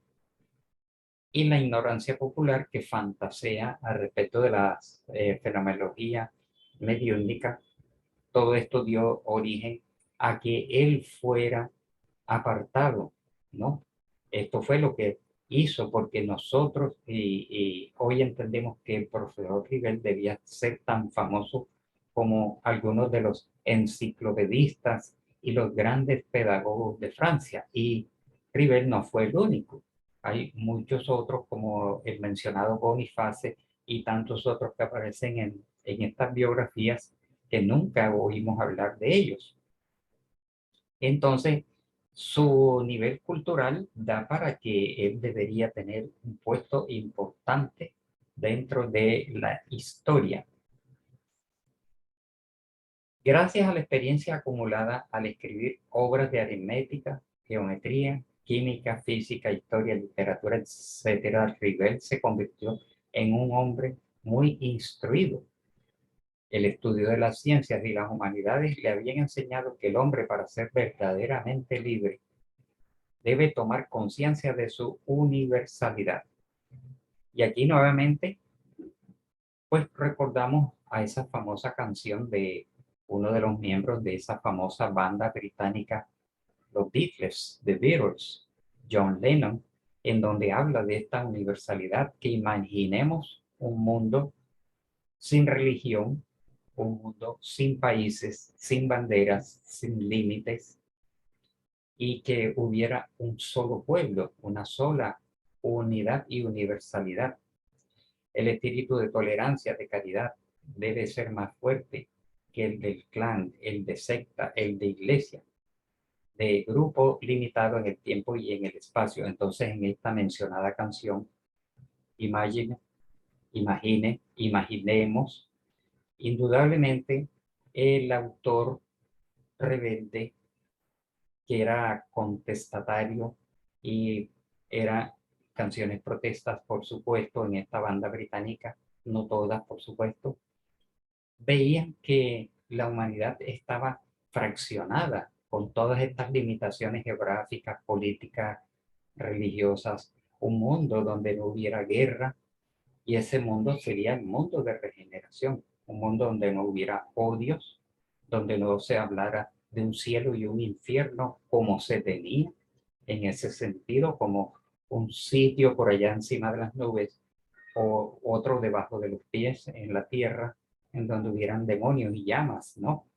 y la ignorancia popular que fantasea al respecto de la fenomenología mediúnica. Todo esto dio origen a que él fuera apartado, ¿no? Esto fue lo que hizo, porque nosotros y hoy entendemos que el profesor Rivel debía ser tan famoso como algunos de los enciclopedistas y los grandes pedagogos de Francia. Y Rivel no fue el único. Hay muchos otros, como el mencionado Boniface y tantos otros que aparecen en estas biografías que nunca oímos hablar de ellos. Entonces, su nivel cultural da para que él debería tener un puesto importante dentro de la historia. Gracias a la experiencia acumulada al escribir obras de aritmética, geometría, química, física, historia, literatura, etc., Rivel se convirtió en un hombre muy instruido. El estudio de las ciencias y las humanidades le habían enseñado que el hombre, para ser verdaderamente libre, debe tomar conciencia de su universalidad. Y aquí nuevamente, pues recordamos a esa famosa canción de uno de los miembros de esa famosa banda británica, los Beatles, The Beatles, John Lennon, en donde habla de esta universalidad, que imaginemos un mundo sin religión, un mundo sin países, sin banderas, sin límites, y que hubiera un solo pueblo, una sola unidad y universalidad. El espíritu de tolerancia, de caridad, debe ser más fuerte que el del clan, el de secta, el de iglesia, de grupo limitado en el tiempo y en el espacio. Entonces, en esta mencionada canción, imaginemos, indudablemente, el autor rebelde, que era contestatario y era canciones protestas, por supuesto, en esta banda británica, no todas, por supuesto, veían que la humanidad estaba fraccionada con todas estas limitaciones geográficas, políticas, religiosas, un mundo donde no hubiera guerra, y ese mundo sería el mundo de regeneración, un mundo donde no hubiera odios, donde no se hablara de un cielo y un infierno como se tenía en ese sentido, como un sitio por allá encima de las nubes o otro debajo de los pies en la tierra, en donde hubieran demonios y llamas, ¿no?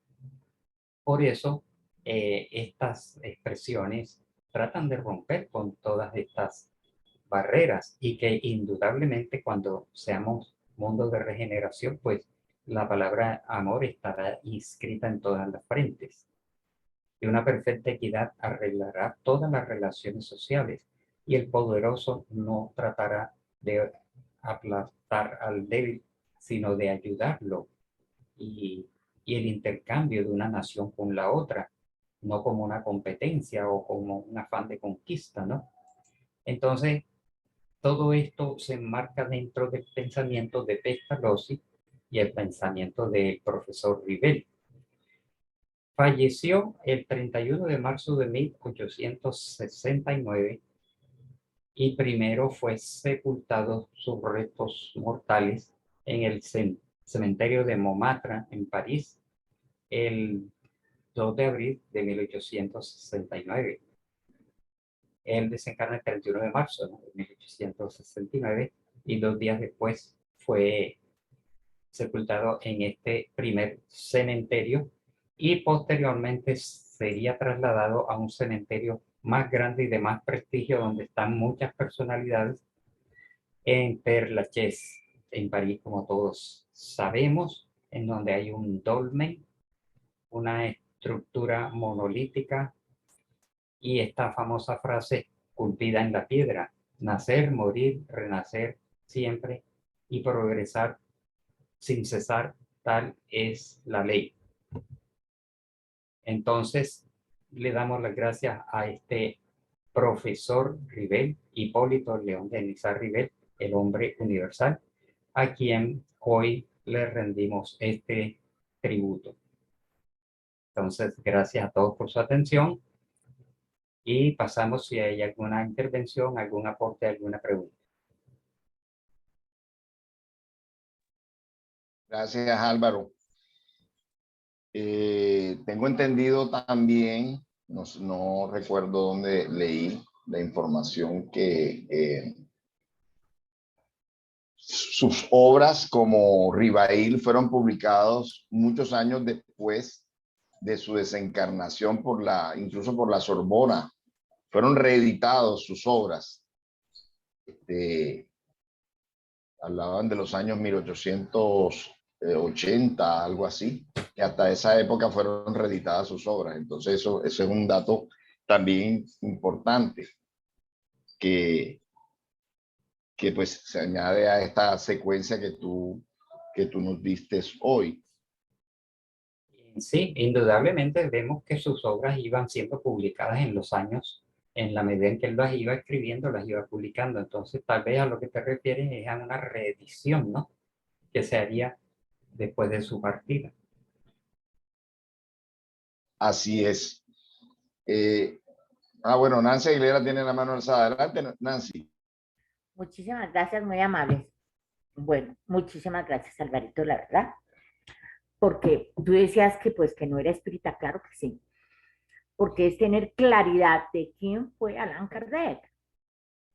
Por eso estas expresiones tratan de romper con todas estas barreras, y que indudablemente cuando seamos mundo de regeneración, pues la palabra amor estará inscrita en todas las frentes. Y una perfecta equidad arreglará todas las relaciones sociales, y el poderoso no tratará de aplastar al débil, sino de ayudarlo, y, y el intercambio de una nación con la otra, no como una competencia o como un afán de conquista, ¿no? Entonces, todo esto se enmarca dentro del pensamiento de Pestalozzi y el pensamiento del profesor Rivel. Falleció el 31 de marzo de 1869 y primero fue sepultado sus restos mortales en el cementerio de Montmartre en París el 2 de abril de 1869. Él desencarna el 31 de marzo de 1869 y 2 días después fue sepultado en este primer cementerio, y posteriormente sería trasladado a un cementerio más grande y de más prestigio, donde están muchas personalidades, en Père Lachaise, en París, como todos sabemos, en donde hay un dolmen, una estructura monolítica, y esta famosa frase esculpida en la piedra: nacer, morir, renacer siempre y progresar sin cesar, tal es la ley. Entonces, le damos las gracias a este profesor Rivel, Hipólito León de Niza Rivel, el hombre universal, a quien hoy le rendimos este tributo. Entonces, gracias a todos por su atención y pasamos si hay alguna intervención, algún aporte, alguna pregunta. Gracias, Álvaro. Tengo entendido también, no recuerdo dónde leí la información, que sus obras como Ribail fueron publicados muchos años después de su desencarnación incluso por la Sorbona. Fueron reeditados sus obras. Hablaban de los años 1880, algo así, que hasta esa época fueron reeditadas sus obras. Entonces eso es un dato también importante que pues se añade a esta secuencia que tú nos diste hoy. Sí, indudablemente vemos que sus obras iban siendo publicadas en los años, en la medida en que él las iba escribiendo, las iba publicando. Entonces, tal vez a lo que te refieres es a una reedición, ¿no? Que se haría después de su partida. Así es. Bueno, Nancy Aguilera tiene la mano alzada. Adelante, Nancy. Muchísimas gracias, muy amables. Bueno, muchísimas gracias, Alvarito, la verdad. Porque tú decías que pues que no era espírita, claro que sí. Porque es tener claridad de quién fue Allan Kardec.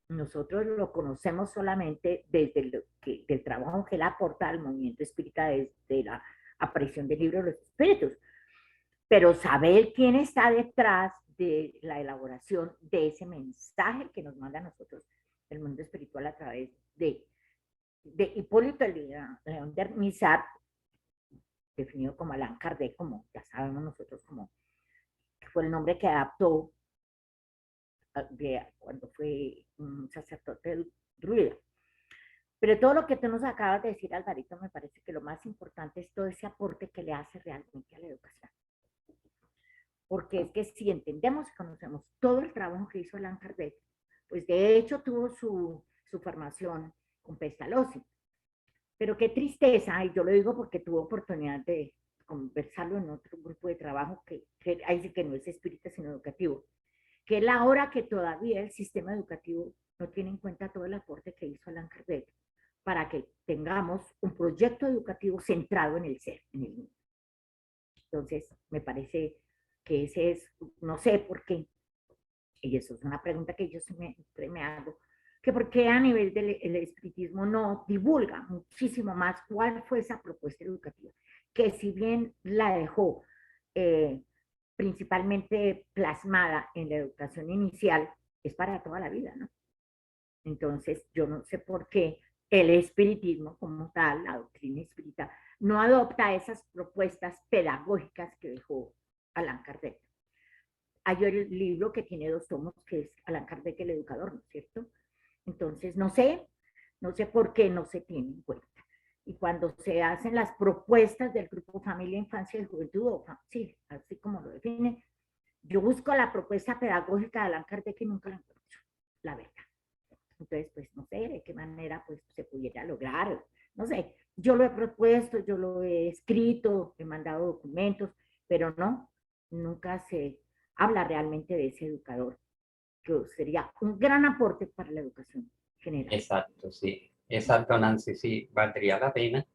Nosotros lo conocemos solamente desde del trabajo que él aporta al movimiento espírita desde la aparición del libro de los espíritus. Pero saber quién está detrás de la elaboración de ese mensaje que nos manda a nosotros el mundo espiritual a través de Hipólito León de Niza, definido como Allan Kardec, como ya sabemos nosotros, como fue el nombre que adaptó cuando fue un sacerdote druida. Pero todo lo que tú nos acabas de decir, Alvarito, me parece que lo más importante es todo ese aporte que le hace realmente a la educación. Porque es que si entendemos y conocemos todo el trabajo que hizo Allan Kardec, pues de hecho tuvo su formación con Pestalozzi. Pero qué tristeza, y yo lo digo porque tuve oportunidad de conversarlo en otro grupo de trabajo que ahí sí que no es espírita sino educativo, que es la hora que todavía el sistema educativo no tiene en cuenta todo el aporte que hizo Allan Kardec para que tengamos un proyecto educativo centrado en el ser, en el niño. Entonces, me parece que ese es, no sé por qué, y eso es una pregunta que yo siempre me hago, que por qué a nivel del espiritismo no divulga muchísimo más cuál fue esa propuesta educativa, que si bien la dejó principalmente plasmada en la educación inicial, es para toda la vida, ¿no? Entonces, yo no sé por qué el espiritismo como tal, la doctrina espírita, no adopta esas propuestas pedagógicas que dejó Allan Kardec. Hay el libro que tiene 2 tomos, que es Allan Kardec, el educador, ¿no es cierto? Entonces, no sé por qué no se tiene en cuenta. Y cuando se hacen las propuestas del grupo Familia, Infancia y Juventud, sí, así como lo define, yo busco la propuesta pedagógica de Allan Kardec y nunca la encuentro, la verdad. Entonces, pues no sé de qué manera pues se pudiera lograr, no sé, yo lo he propuesto, yo lo he escrito, he mandado documentos, pero no, nunca se habla realmente de ese educador, que sería un gran aporte para la educación general. Exacto, sí. Exacto, Nancy, sí, valdría la pena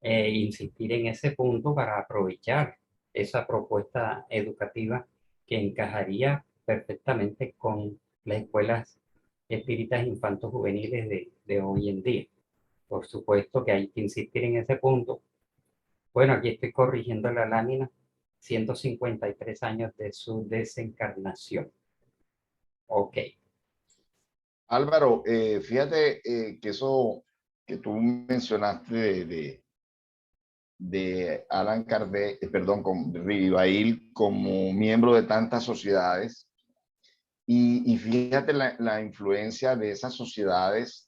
insistir en ese punto para aprovechar esa propuesta educativa que encajaría perfectamente con las escuelas espíritas infantos juveniles de hoy en día. Por supuesto que hay que insistir en ese punto. Bueno, aquí estoy corrigiendo la lámina, 153 años de su desencarnación. Ok. Álvaro, fíjate que eso que tú mencionaste de Allan Kardec, perdón, con Ribail como miembro de tantas sociedades, y fíjate la influencia de esas sociedades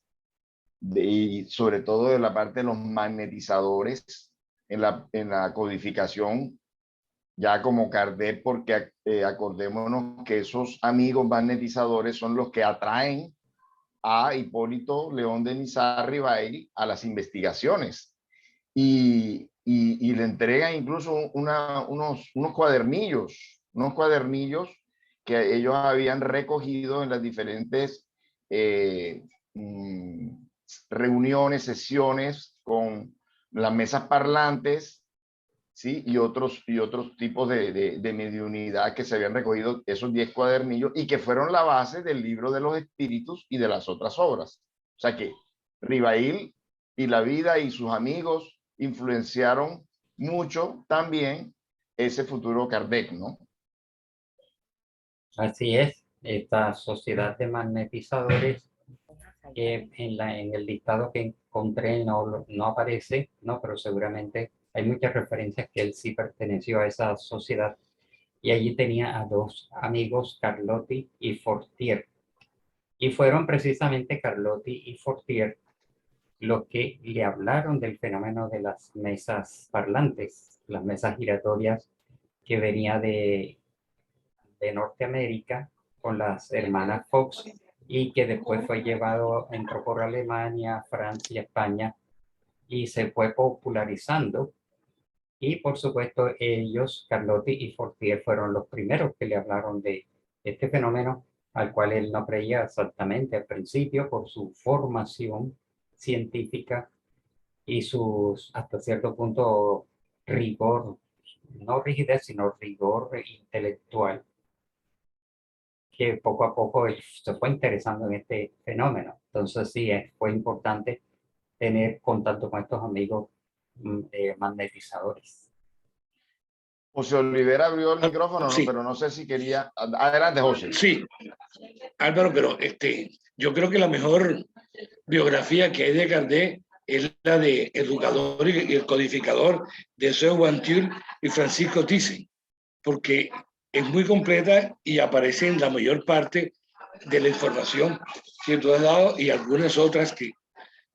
y sobre todo de la parte de los magnetizadores en la codificación, ya como Kardec, porque acordémonos que esos amigos magnetizadores son los que atraen a Hipólito León de Niza-Ribail a las investigaciones y le entregan incluso unos cuadernillos que ellos habían recogido en las diferentes reuniones, sesiones con las mesas parlantes, ¿sí? Y otros tipos de mediunidad que se habían recogido, esos 10 cuadernillos, y que fueron la base del libro de los espíritus y de las otras obras. O sea que Ribail y la vida y sus amigos influenciaron mucho también ese futuro Kardec, ¿no? Así es, esta sociedad de magnetizadores en el listado que encontré no aparece, ¿no? Pero seguramente hay muchas referencias que él sí perteneció a esa sociedad. Y allí tenía a dos amigos, Carlotti y Fortier. Y fueron precisamente Carlotti y Fortier los que le hablaron del fenómeno de las mesas parlantes, las mesas giratorias que venía de Norteamérica con las hermanas Fox y que después fue llevado, entró por Alemania, Francia, España y se fue popularizando. Y por supuesto ellos, Carlotti y Fortier, fueron los primeros que le hablaron de este fenómeno al cual él no creía exactamente al principio por su formación científica y sus, hasta cierto punto, rigor, no rigidez, sino rigor intelectual, que poco a poco él se fue interesando en este fenómeno. Entonces sí, fue importante tener contacto con estos amigos magnetizadores. José Olivera abrió el micrófono, Sí. pero no sé si quería. Adelante, José. Sí, Álvaro, pero yo creo que la mejor biografía que hay de Kardec es la de educador y el codificador de Seu Wantur y Francisco Thyssen, porque es muy completa y aparece en la mayor parte de la información que tú has dado y algunas otras que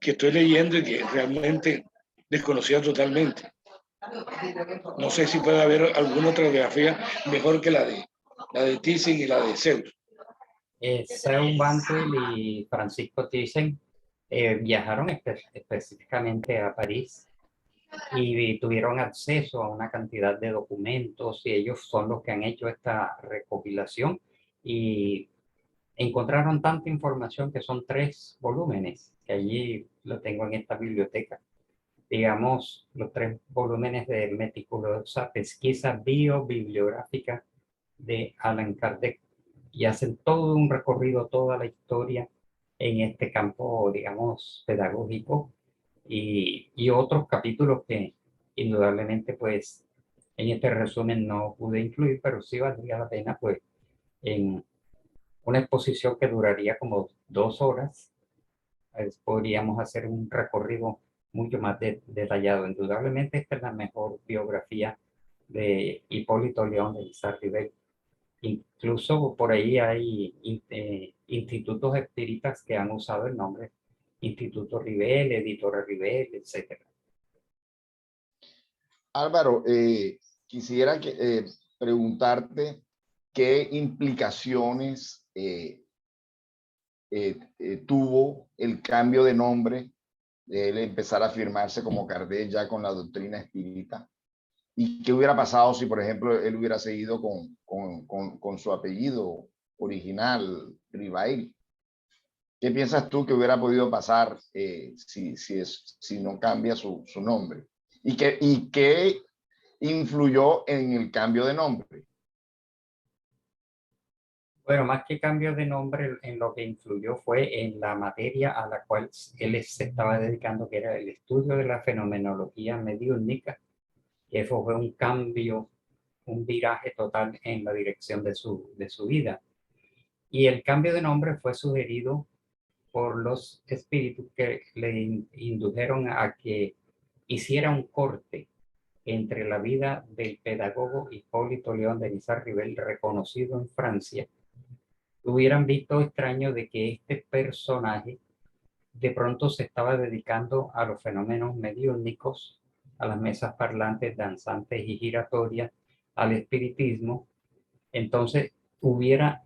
estoy leyendo y que realmente desconocía totalmente. No sé si puede haber alguna otra biografía mejor que la de Thyssen y la de Zeus. Seu Bantuil y Francisco Thyssen viajaron específicamente a París y tuvieron acceso a una cantidad de documentos y ellos son los que han hecho esta recopilación y encontraron tanta información que son 3 volúmenes, que allí lo tengo en esta biblioteca. Digamos, los 3 volúmenes de meticulosa pesquisa biobibliográfica de Allan Kardec y hacen todo un recorrido, toda la historia en este campo, digamos, pedagógico y otros capítulos que indudablemente, pues, en este resumen no pude incluir, pero sí valdría la pena, pues, en una exposición que duraría como 2 horas, podríamos hacer un recorrido mucho más detallado. Indudablemente esta es la mejor biografía de Hipólito León de Niza-Ribail. Incluso por ahí hay institutos espíritas que han usado el nombre Instituto Rivel, Editora Rivel, etc. Álvaro, quisiera preguntarte qué implicaciones tuvo el cambio de nombre, de él empezar a firmarse como Kardec ya con la doctrina espírita, y qué hubiera pasado si, por ejemplo, él hubiera seguido con su apellido original, Ribail. ¿Qué piensas tú que hubiera podido pasar si no cambia su nombre? ¿Y qué influyó en el cambio de nombre? Bueno, más que cambio de nombre, en lo que influyó fue en la materia a la cual él se estaba dedicando, que era el estudio de la fenomenología mediúnica. Y eso fue un cambio, un viraje total en la dirección de su vida. Y el cambio de nombre fue sugerido por los espíritus que le indujeron a que hiciera un corte entre la vida del pedagogo Hipólito León de Niza-Ribail, reconocido en Francia. Hubieran visto extraño de que este personaje de pronto se estaba dedicando a los fenómenos mediúnicos, a las mesas parlantes, danzantes y giratorias, al espiritismo, entonces hubiera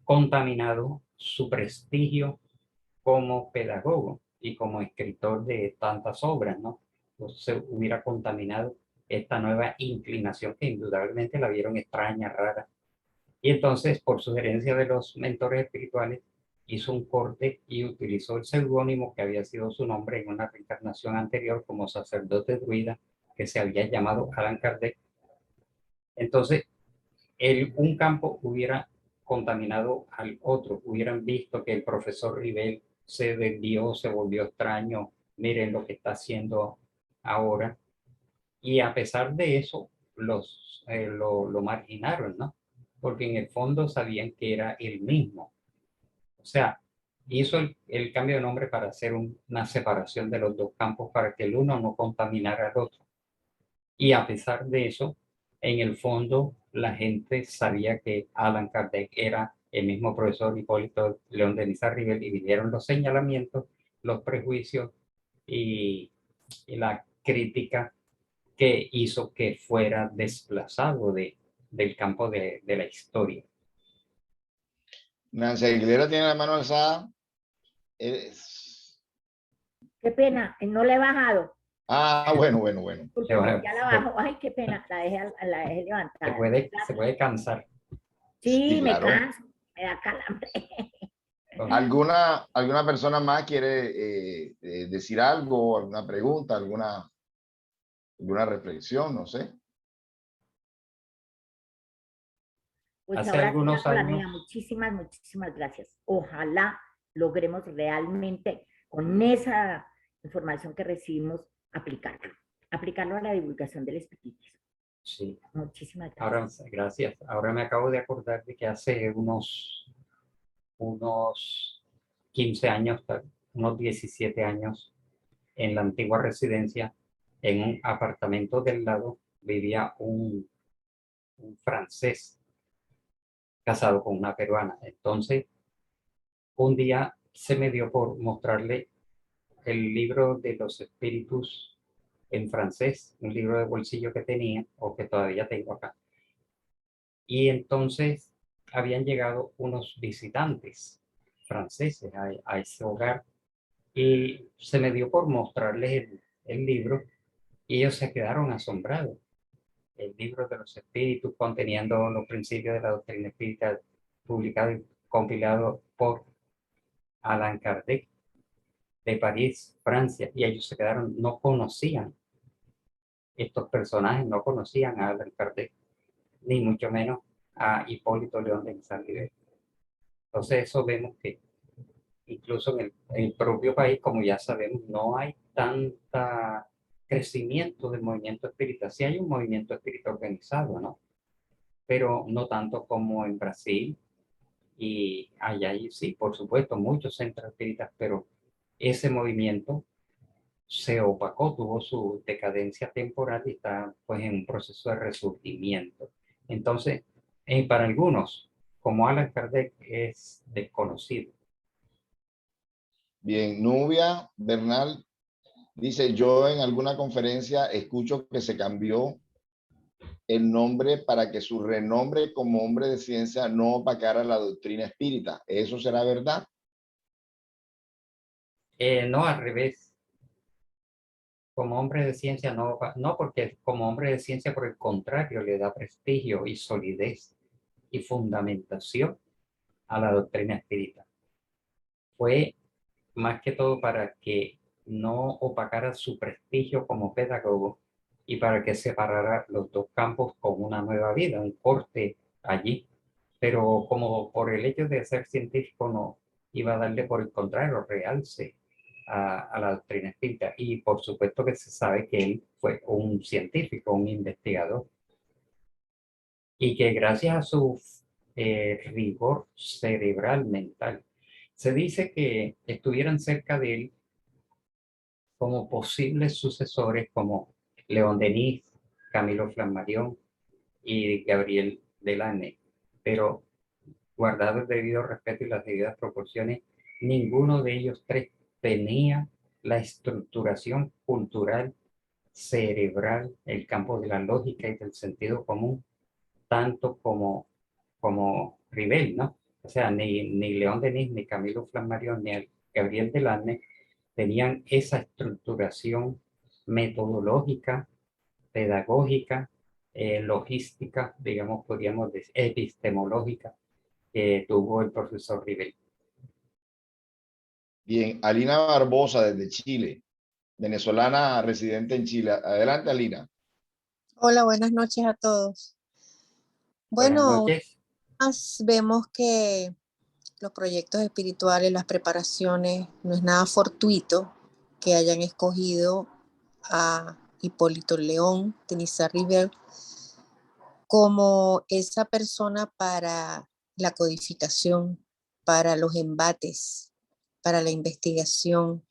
contaminado su prestigio como pedagogo y como escritor de tantas obras, ¿no? Entonces hubiera contaminado esta nueva inclinación que indudablemente la vieron extraña, rara. Y entonces, por sugerencia de los mentores espirituales, hizo un corte y utilizó el seudónimo que había sido su nombre en una reencarnación anterior como sacerdote druida, que se había llamado Allan Kardec. Entonces, un campo hubiera contaminado al otro, hubieran visto que el profesor Rivel se desvió, se volvió extraño, miren lo que está haciendo ahora. Y a pesar de eso, lo marginaron, ¿no? Porque en el fondo sabían que era el mismo. O sea, hizo el cambio de nombre para hacer una separación de los dos campos para que el uno no contaminara al otro. Y a pesar de eso, en el fondo, la gente sabía que Allan Kardec era el mismo profesor Hipólito León de Niza-Rivel y vinieron los señalamientos, los prejuicios y la crítica que hizo que fuera desplazado del campo de la historia. Nancy Aguilera tiene la mano alzada. Qué pena, no le he bajado. Bueno. Disculpe, ya la bajo. Ay, qué pena, la dejé levantada. Se puede cansar. Sí, me claro. canso, me da calambre. ¿Alguna persona más quiere decir algo, alguna pregunta, alguna reflexión? No sé. Pues Hace ahora algunos sí, la años. mía, muchísimas gracias. Ojalá logremos realmente con esa información que recibimos aplicarlo a la divulgación del espiritismo. Sí. Muchísimas gracias. Ahora, gracias. Ahora me acabo de acordar de que hace unos 15 años, unos 17 años, en la antigua residencia, en un apartamento del lado, vivía un francés casado con una peruana. Entonces, un día se me dio por mostrarle el libro de los espíritus en francés, un libro de bolsillo que tenía o que todavía tengo acá. Y entonces habían llegado unos visitantes franceses a ese hogar y se me dio por mostrarles el libro y ellos se quedaron asombrados. El libro de los espíritus conteniendo los principios de la doctrina espírita, publicado y compilado por Allan Kardec de París, Francia, y ellos se quedaron, no conocían estos personajes, no conocían a Allan Kardec, ni mucho menos a Hipólito León de Niza-Rivel. Entonces eso vemos que incluso en el propio país, como ya sabemos, no hay tanta crecimiento del movimiento espírita. Sí hay un movimiento espírita organizado, ¿no? Pero no tanto como en Brasil. Y allá sí, por supuesto, muchos centros espíritas, pero ese movimiento se opacó, tuvo su decadencia temporal y está pues en un proceso de resurgimiento. Entonces, para algunos, como Allan Kardec, es desconocido. Bien, Nubia Bernal dice, yo en alguna conferencia escucho que se cambió el nombre para que su renombre como hombre de ciencia no opacara la doctrina espírita. ¿Eso será verdad? No, al revés. Como hombre de ciencia no, porque como hombre de ciencia, por el contrario, le da prestigio y solidez y fundamentación a la doctrina espírita. Fue más que todo para que no opacara su prestigio como pedagogo y para que separara los dos campos con una nueva vida, un corte allí. Pero como por el hecho de ser científico no iba a darle por el contrario realce a la doctrina espírita. Y por supuesto que se sabe que él fue un científico, un investigador, y que gracias a su rigor cerebral mental, se dice que estuvieran cerca de él como posibles sucesores como León Denis, Camilo Flammarion y Gabriel Delaney, pero guardado el debido respeto y las debidas proporciones, ninguno de ellos tres tenía la estructuración cultural, cerebral, el campo de la lógica y del sentido común, tanto como Rivel, ¿no? O sea, ni León Denis, ni Camilo Flammarion, ni Gabriel Delanne tenían esa estructuración metodológica, pedagógica, logística, digamos, podríamos decir, epistemológica, que tuvo el profesor Rivel. Bien, Alina Barbosa desde Chile, venezolana residente en Chile. Adelante, Alina. Hola, buenas noches a todos. Buenas Bueno, noches. vemos que los proyectos espirituales, las preparaciones, no es nada fortuito que hayan escogido a Hipólito León, Tenisa River, como esa persona para la codificación, para los embates, para la investigación,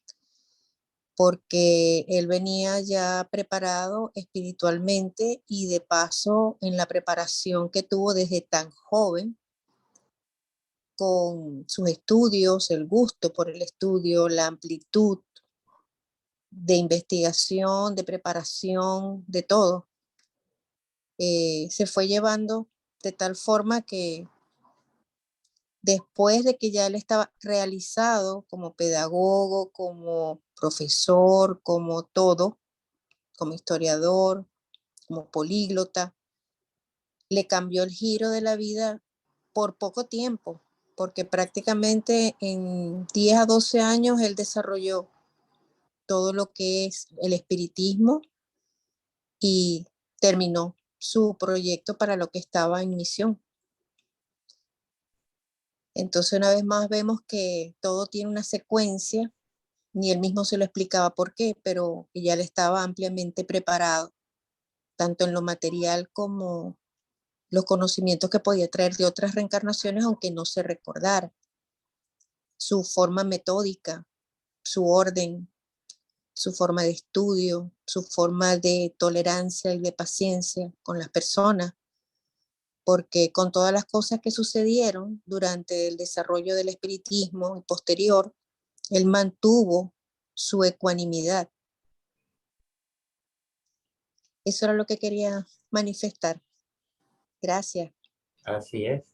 porque él venía ya preparado espiritualmente y de paso en la preparación que tuvo desde tan joven, con sus estudios, el gusto por el estudio, la amplitud de investigación, de preparación, de todo, se fue llevando de tal forma que después de que ya él estaba realizado como pedagogo, como profesor, como todo, como historiador, como políglota, le cambió el giro de la vida por poco tiempo, porque prácticamente en 10 a 12 años él desarrolló todo lo que es el espiritismo y terminó su proyecto para lo que estaba en misión. Entonces, una vez más vemos que todo tiene una secuencia, ni él mismo se lo explicaba por qué, pero ya él estaba ampliamente preparado, tanto en lo material como los conocimientos que podía traer de otras reencarnaciones, aunque no se recordara. Su forma metódica, su orden, su forma de estudio, su forma de tolerancia y de paciencia con las personas, porque con todas las cosas que sucedieron durante el desarrollo del espiritismo y posterior, él mantuvo su ecuanimidad. Eso era lo que quería manifestar. Gracias. Así es.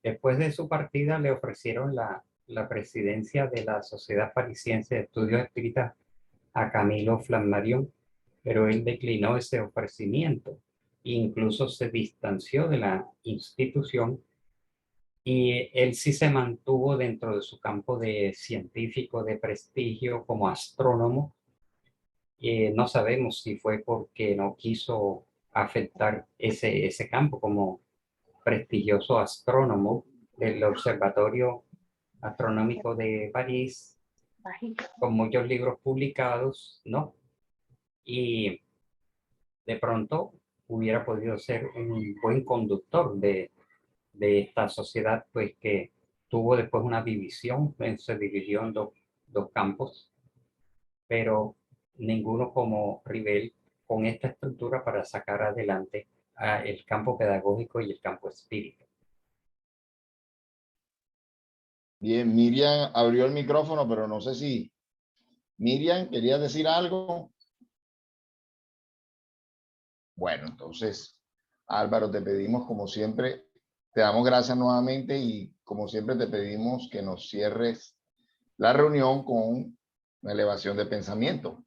Después de su partida le ofrecieron la presidencia de la Sociedad Parisiense de Estudios Espíritas a Camilo Flammarion, pero él declinó ese ofrecimiento. Incluso se distanció de la institución y él sí se mantuvo dentro de su campo de científico de prestigio como astrónomo. No sabemos si fue porque no quiso afectar ese campo como prestigioso astrónomo del Observatorio Astronómico de París, con muchos libros publicados, ¿no? Y de pronto hubiera podido ser un buen conductor de esta sociedad, pues que tuvo después una división, se dividió en dos campos, pero ninguno como Rivel con esta estructura para sacar adelante el campo pedagógico y el campo espírita. Bien, Miriam abrió el micrófono, pero no sé si Miriam quería decir algo. Bueno, entonces, Álvaro, te pedimos como siempre, te damos gracias nuevamente y como siempre te pedimos que nos cierres la reunión con una elevación de pensamiento.